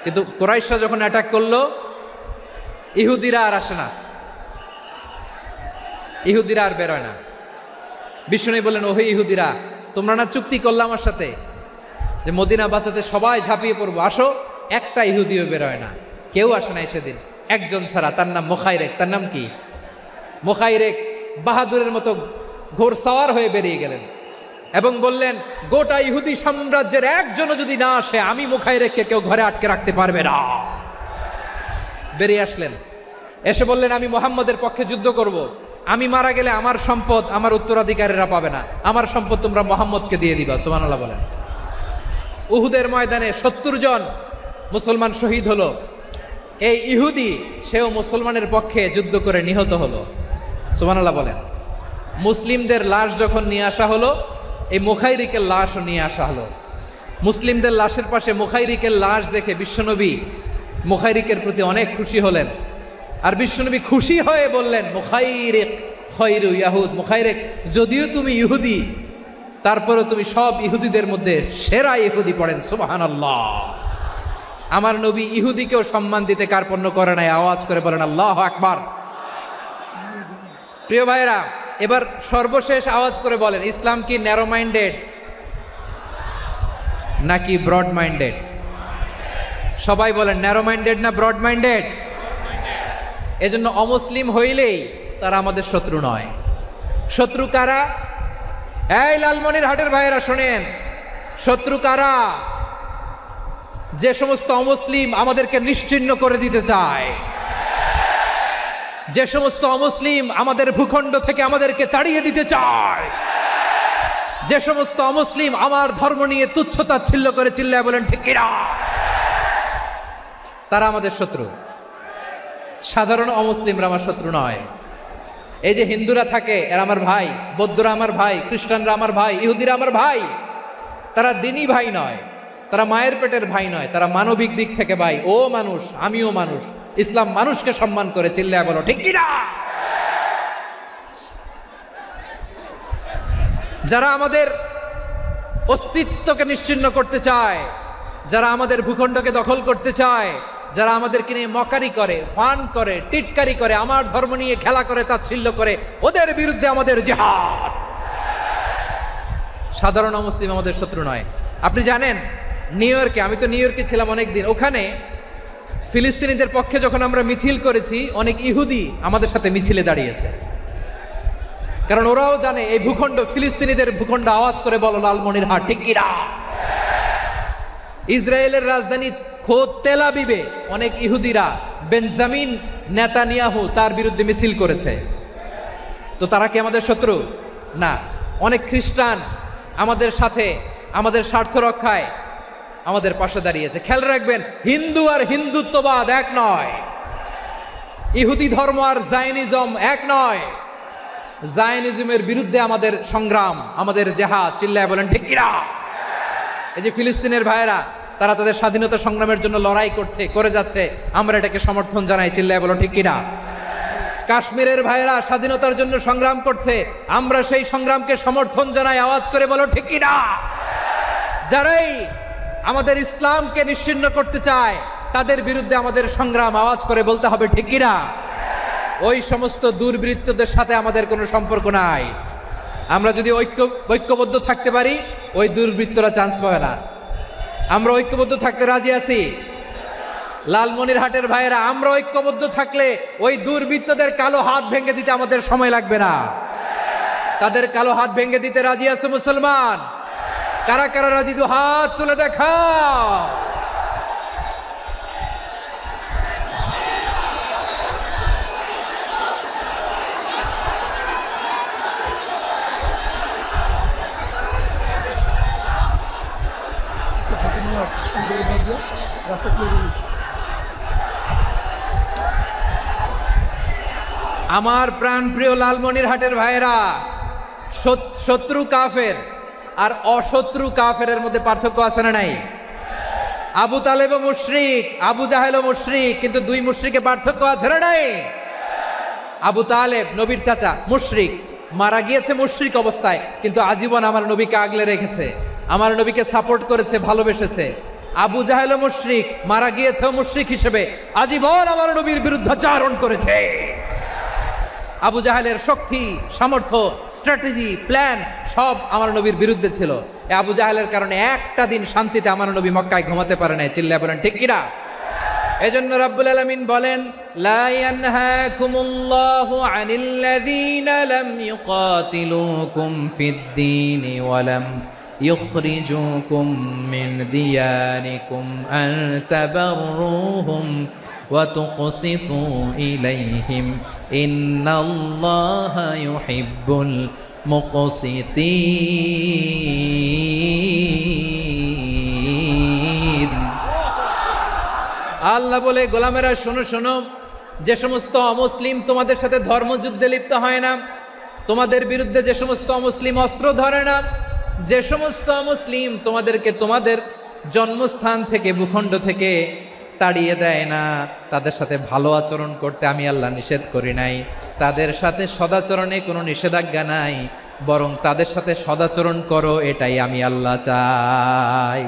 কিন্তু কুরাইশরা যখন অ্যাটাক করলো, ইহুদিরা আর আসে না, ইহুদিরা আর বেরোয় না। বিষ্ণু বললেন, ওহে ইহুদিরা, তোমরা না চুক্তি করলে আমার সাথে যে মদিনা বাঁচাতে সবাই ঝাঁপিয়ে পড়বো, আসো। একটা ইহুদিও বেরোয় না, কেউ আসে নাই সেদিন, একজন ছাড়া। তার নাম মুখাইরেক। তার নাম কি? মুখাইরেক বাহাদুরের মতো ঘোড়সাওয়ার হয়ে বেরিয়ে গেলেন এবং বললেন, গোটা ইহুদি সাম্রাজ্যের একজনও যদি না আসে, আমি মুখাইরেককে কেউ ঘরে আটকে রাখতে পারবে না। বেরিয়ে আসলেন, এসে বললেন, আমি মুহাম্মদের পক্ষে যুদ্ধ করব। আমি মারা গেলে আমার সম্পদ আমার উত্তরাধিকারীরা পাবে না, আমার সম্পদ তোমরা মুহাম্মদকে দিয়ে দিবা। সুবহানাল্লাহ বলেন। উহুদের ময়দানে 70 জন মুসলমান শহীদ হলো। এই ইহুদি, সেও মুসলমানের পক্ষে যুদ্ধ করে নিহত হলো। সুবহানাল্লাহ বলেন। মুসলিমদের লাশ যখন নিয়ে আসা হলো, এই মুখাইরিকের লাশও নিয়ে আসা হলো। মুসলিমদের লাশের পাশে মুখাইরিকের লাশ দেখে বিশ্বনবী মুখাইরিকের প্রতি অনেক খুশি হলেন। আর বিশ্বনবী খুশি হয়ে বললেন, মুখাইরিক খায়রু ইয়াহুদ, মুখাইরিক যদিও তুমি ইহুদি, তারপরেও তুমি সব ইহুদিদের মধ্যে সেরা ইহুদি। পড়েন সুবহানাল্লাহ। আমার নবী ইহুদিকেও সম্মান দিতে কার্পণ্য করে নাই। আওয়াজ করে বলেন আল্লাহু আকবার। প্রিয় ভাইরা, এবার সর্বশেষ আওয়াজ করে বলেন, ইসলাম কি ন্যারো মাইন্ডেড নাকি ব্রড মাইন্ডেড? সবাই বলেন, ন্যারো মাইন্ডেড না ব্রড মাইন্ডেড? এজন্য অমুসলিম হইলেই তারা আমাদের শত্রু নয়। শত্রু কারা? এই লালমনিরহাটের ভাইয়েরা শোনেন, শত্রু কারা? যে সমস্ত অমুসলিম আমাদেরকে নিশ্চিহ্ন করে দিতে চায়, যে সমস্ত অমুসলিম আমাদের ভূখণ্ড থেকে আমাদেরকে তাড়িয়ে দিতে চায়, যে সমস্ত অমুসলিম আমার ধর্ম নিয়ে তুচ্ছতাচ্ছিল্য করে চিল্লায় বলেন ঠিক কিনা, তারা আমাদের শত্রু। সাধারণ অমুসলিমরা আমার শত্রু নয়। এই যে হিন্দুরা থাকে এরা আমার ভাই, বৌদ্ধরা আমার ভাই, খ্রিস্টানরা আমার ভাই, ইহুদিরা আমার ভাই। তারা দিনই ভাই নয়, তারা মায়ের পেটের ভাই নয়, তারা মানবিক দিক থেকে ভাই। ও মানুষ, আমিও মানুষ। ইসলাম মানুষকে সম্মান করে, চিল্লায় বলো ঠিক কিনা। যারা আমাদের অস্তিত্বকে নিশ্চিহ্ন করতে চায়, যারা আমাদের ভূখণ্ডকে দখল করতে চায়, যারা আমাদেরকে নিয়ে মকারি করে, ফান করে, টিটকারি করে, আমার ধর্ম নিয়ে খেলা করে, তাচ্ছিল্য করে, ওদের বিরুদ্ধে আমাদের জিহাদ। সাধারণ মুসলিম আমাদের শত্রু নয়। আপনি জানেন নিউ ইয়র্কে, আমি তো নিউ ইয়র্কে ছিলাম অনেকদিন, ওখানে ফিলিস্তিনিদের পক্ষে যখন আমরা মিছিল করেছি, অনেক ইহুদি আমাদের সাথে মিছিলে দাঁড়িয়েছে। কারণ ওরাও জানে এই ভূখণ্ড ফিলিস্তিনিদের ভূখণ্ড। আওয়াজ করে বলো লালমনিরহাট ঠিক কিনা। ইসরায়েলের রাজধানী খোদ তেল আবিবে অনেক ইহুদিরা বেঞ্জামিন নেতানিয়াহু তার বিরুদ্ধে মিছিল করেছে। তো তারা কি আমাদের শত্রু? না। অনেক খ্রিস্টান আমাদের সাথে, আমাদের স্বার্থ রক্ষায় আমাদের পাশে দাঁড়িয়েছে। খেয়াল রাখবেন, হিন্দু আর হিন্দুত্ববাদ এক নয়, ইহুদি ধর্ম আর জায়নিজম এক নয়। জায়নিজমের বিরুদ্ধে আমাদের সংগ্রাম, আমাদের জেহাদ, চিল্লায় বলেন ঠিক কিনা। এই যে ফিলিস্তিনের ভাইয়েরা, তারা তাদের স্বাধীনতা সংগ্রামের জন্য লড়াই করছে, করে যাচ্ছে, আমরা এটাকে সমর্থন জানাই, চিল্লায় বলো ঠিক কিনা। কাশ্মীরের ভাইয়েরা স্বাধীনতার জন্য সংগ্রাম করছে, আমরা সেই সংগ্রামকে সমর্থন জানাই, আওয়াজ করে বলো ঠিক কিনা। যারাই আমাদের ইসলামকে নিশ্চিহ্ন করতে চায় তাদের বিরুদ্ধে আমাদের সংগ্রাম, আওয়াজ করে বলতে হবে ঠিক কিনা। ওই সমস্ত দুর্বৃত্তদের সাথে আমাদের কোনো সম্পর্ক নাই। আমরা যদি ঐক্যবদ্ধ থাকতে পারি, ওই দুর্বৃত্তরা চান্স পাবে না। আমরা ঐক্যবদ্ধ থাকতে রাজি আছি। লালমনিরহাটের ভাইয়েরা, আমরা ঐক্যবদ্ধ থাকলে ওই দুর্বৃত্তদের কালো হাত ভেঙে দিতে আমাদের সময় লাগবে না। তাদের কালো হাত ভেঙে দিতে রাজি আছে মুসলমান? কারা কারা রাজি? দু হাত তুলে দেখাও। আমার প্রাণ প্রিয় লালমনিরহাটের ভাইয়েরা, শত্রু কাফের আর অশত্রু কাফেরের মধ্যে পার্থক্য আছে না নাই? আবু তালেবও মুশরিক, আবু জাহেলও মুশরিক, কিন্তু দুই মুশরিকে পার্থক্য আছে না নাই? আবু তালেব নবীর চাচা, মুশরিক, মারা গিয়েছে মুশরিক অবস্থায়, কিন্তু আজীবন আমার নবীকে আগলে রেখেছে, আমার নবীকে সাপোর্ট করেছে, ভালোবেসেছে। আবু জাহেলও মুশরিক, মারা গিয়েছেও মুশরিক হিসেবে, আজীবন আমার নবীর বিরুদ্ধাচারণ করেছে। আবু জাহেলের শক্তি, সামর্থ্য, স্ট্র্যাটেজি, প্ল্যান সব আমার নবীর বিরুদ্ধে ছিল। এই আবু জাহেলের কারণে একটা দিন শান্তিতে আমার নবী মক্কায় ঘুমাতে পারে নাই, চিল্লায় বলেন ঠিক কিনা। এজন্য রাব্বুল আলামিন বলেন, লা ইয়ানহাকুমুল্লাহু আনিল্লাযীনা লাম ইউকাতিলুকুম ফিদ-দীনি ওয়া লাম ইখরিজুকুম মিন দিয়ারিকুম আন তাবাররুহুম ওয়া তুকসিতু ইলাইহিম ইন্নাল্লাহা ইউহিব্বুল মুকসিতিন। আল্লাহ বলে, গোলামেরা শোনো শোনো, যে সমস্ত অমুসলিম তোমাদের সাথে ধর্মযুদ্ধে লিপ্ত হয় না, তোমাদের বিরুদ্ধে যে সমস্ত অমুসলিম অস্ত্র ধরে না, যে সমস্ত অমুসলিম তোমাদেরকে তোমাদের জন্মস্থান থেকে, ভূখণ্ড থেকে তাড়িয়ে দেয় না, তাদের সাথে ভালো আচরণ করতে আমি আল্লাহ নিষেধ করি নাই। তাদের সাথে সদাচরণে কোনো নিষেধাজ্ঞা নাই, বরং তাদের সাথে সদাচরণ করো, এটাই আমি আল্লাহ চাই।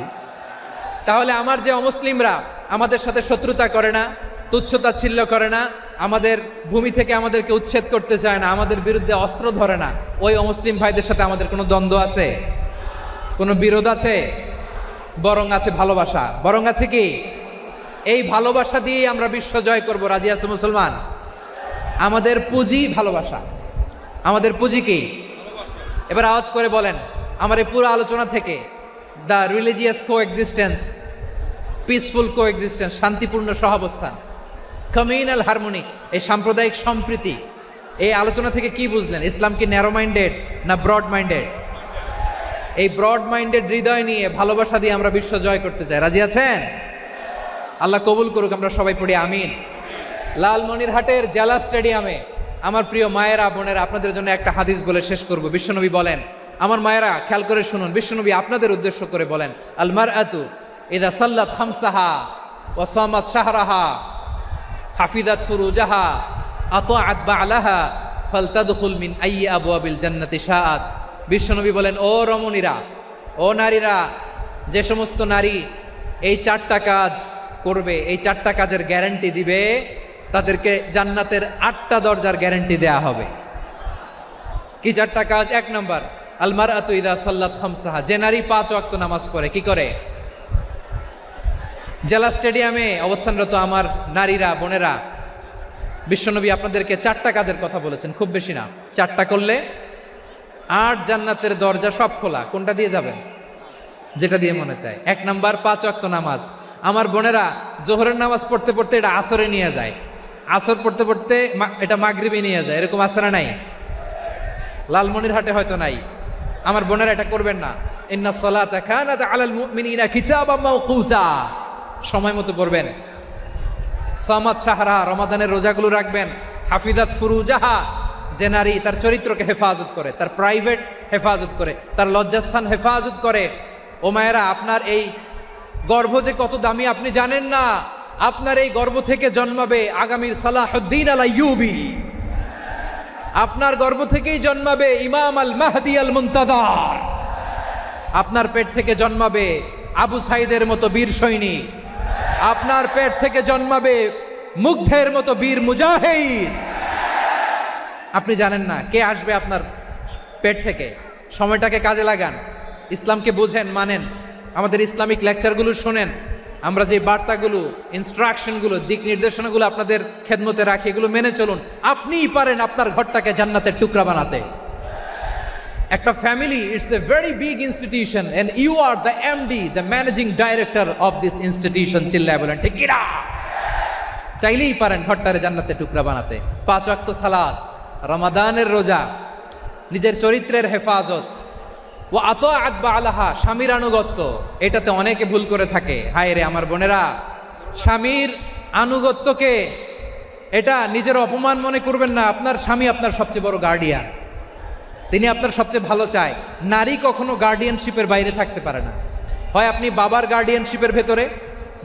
তাহলে আমার যে অমুসলিমরা আমাদের সাথে শত্রুতা করে না, তুচ্ছতাচ্ছিল্য করে না, আমাদের ভূমি থেকে আমাদেরকে উচ্ছেদ করতে চায় না, আমাদের বিরুদ্ধে অস্ত্র ধরে না, ওই অমুসলিম ভাইদের সাথে আমাদের কোনো দ্বন্দ্ব আছে? কোনো বিরোধ আছে? বরং আছে ভালোবাসা। বরং আছে কি? এই ভালোবাসা দিয়ে আমরা বিশ্ব জয় করব। রাজি আছো মুসলমান? আমাদের পুঁজি ভালোবাসা। আমাদের পুঁজি কি? এবার আওয়াজ করে বলেন আমার এই পুরো আলোচনা থেকে, the religious coexistence, peaceful coexistence, শান্তিপূর্ণ সহাবস্থান, কমিউনাল হারমোনি, এই সাম্প্রদায়িক সম্প্রীতি, এই আলোচনা থেকে কি বুঝলেন? ইসলাম কি ন্যারো মাইন্ডেড না ব্রড মাইন্ডেড? এই ব্রড মাইন্ডেড হৃদয় নিয়ে ভালোবাসা দিয়ে আমরা বিশ্ব জয় করতে চাই। রাজি আছেন? আল্লাহ কবুল করুক, আমরা সবাই পড়ি আমিন। লালমনিরহাটের জেলা স্টেডিয়ামে আমার প্রিয় মায়েরা বোনেরা, আপনাদের জন্য একটা হাদিস বলে শেষ করব। বিশ্বনবী বলেন, আমার মায়েরা খেয়াল করে শুনুন, বিশ্বনবী আপনাদের উদ্দেশ্য করে বলেন, আল মারআতু ইযা সাল্লাত খামসাহা ওয়া সামাত শাহরাহা হাফিজাত ফুরুজাহা আতাআত বা'লাহা ফালতাদখুল মিন আইয়ি আবওয়াবিল জান্নাতি শাআত। বিশ্বনবী বলেন, ও রমণীরা, ও নারীরা, যে সমস্ত নারী এই 4টা কাজ করবে, এই 4টা কাজের গ্যারান্টি দিবে, তাদেরকে জান্নাতের 8টা দরজার গ্যারান্টি দেয়া হবে। কি 4টা কাজ? 1 নাম্বার, আল মারআতু ইযা সাল্লাত খামসাহা, যে নারী 5 ওয়াক্ত নামাজ পড়ে। কি করে? জেলা স্টেডিয়ামে অবস্থানরত আমার নারীরা বোনেরা, বিশ্বনবী আপনাদেরকে 4টা কাজের কথা বলেছেন, খুব বেশি না। 4টা করলে 8 জান্নাতের দরজা সব খোলা। কোনটা দিয়ে যাবেন? যেটা দিয়ে মনে চায়। 1 নাম্বার 5 ওয়াক্ত নামাজ। আমার বোনেরা জোহরের নামাজ পড়তে পড়তে এটা আসরে নিয়ে যায়, আসর পড়তে পড়তে এটা মাগরিবে নিয়ে যায়। এরকম আসরা নাই? লালমনিরহাটে হয়তো নাই। আমার বোনেরা এটা করবেন না। ইন্নাস সালাতা কানাত আলাল মুমিনিনা কিতাবাম মাওকুতা, সময় মতো পড়বেন। সামাত শাহরা, রমাদানের রোজাগুলো রাখবেন। হাফিজাত ফুরুজাহা, যে নারী তার চরিত্রকে হেফাজত করে, তার প্রাইভেট হেফাজত করে, তার লজ্জাস্থান হেফাজত করে। ও মায়েরা, আপনার এই গর্ভ যে কত দামি আপনি জানেন না। আপনার এই গর্ভ থেকে জন্মাবে আগামীর সালাহুদ্দিন আল আইয়ুবী। আপনার গর্ভ থেকেই জন্মাবে ইমাম আল মাহদি আল মুনতাযার। আপনার পেট থেকে জন্মাবে আবু সাইদের মতো বীর সৈনিক। আপনার পেট থেকে জন্মাবে মুগ্ধের মতো বীর মুজাহিদ। আপনি জানেন না কে আসবে আপনার পেট থেকে। সময়টাকে কাজে লাগান, ইসলামকে বুঝেন, মানেন, আমাদের ইসলামিক লেকচারগুলো শোনেন। আমরা যে বার্তাগুলো, ইনস্ট্রাকশনগুলো, দিক নির্দেশনাগুলো আপনাদের খেদমতে রাখি, এগুলো মেনে চলুন। আপনিই পারেন আপনার ঘরটাকে জান্নাতের টুকরা বানাতে। একটা family, it's a very big institution and you are the MD, the managing director of this institution. চিল্লায় বলেন ঠিক কিনা? চাইলেই পারেন ঘরটারে জান্নাতের টুকরা বানাতে। 5 ওয়াক্ত সালাত, রমাদানের রোজা, নিজের চরিত্রের হেফাজত, ও আতাআত বা'লাহা, স্বামীর আনুগত্য। এটাতে অনেকে ভুল করে থাকে। হায় রে আমার বোনেরা, স্বামীর আনুগত্যকে এটা নিজের অপমান মনে করবেন না। আপনার স্বামী আপনার সবচেয়ে বড় গার্ডিয়ান, তিনি আপনার সবচেয়ে ভালো চায়। নারী কখনো গার্ডিয়ানশিপের বাইরে থাকতে পারে না। হয় আপনি বাবার গার্ডিয়ানশিপের ভেতরে,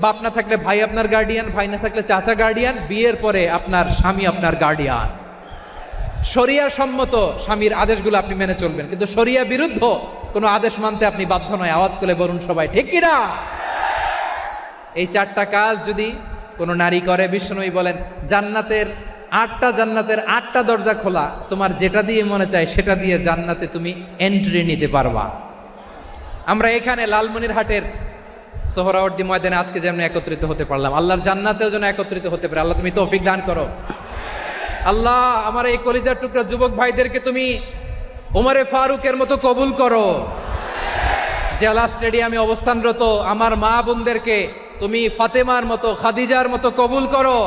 বাপ না থাকলে ভাই আপনার গার্ডিয়ান, ভাই না থাকলে চাচা গার্ডিয়ান, বিয়ের পরে আপনার স্বামী আপনার গার্ডিয়ান। শরিয়া সম্মত স্বামীর আদেশগুলো আপনি মেনে চলবেন, কিন্তু শরিয়া বিরুদ্ধ কোনো আদেশ মানতে আপনি বাধ্য নয়। আওয়াজ করে বলুন সবাই ঠিক কিনা? এই 4টা কাজ যদি কোনো নারী করে, বিশ্বনবী বলেন জান্নাতের 8টা দরজা খোলা। তোমার যেটা দিয়ে মনে চায় সেটা দিয়ে জান্নাতে তুমি এন্ট্রি নিতে পারবা। আমরা এখানে লালমনিরহাটের সোহরাওয়ার্দী ময়দানে আজকে যেমন একত্রিত হতে পারলাম, আল্লাহর জান্নাতেও যেন একত্রিত হতে পারে। আল্লাহ তুমি তৌফিক দান করো। আল্লাহ আমার এই কলিজার টুকরা যুবক ভাইদেরকে তুমি ওমরে ফারুকের মতো কবুল করো। জেলা স্টেডিয়ামে অবস্থানরত আমার মা বোনদেরকে তুমি ফাতেমার মতো, খাদিজার মতো কবুল করো।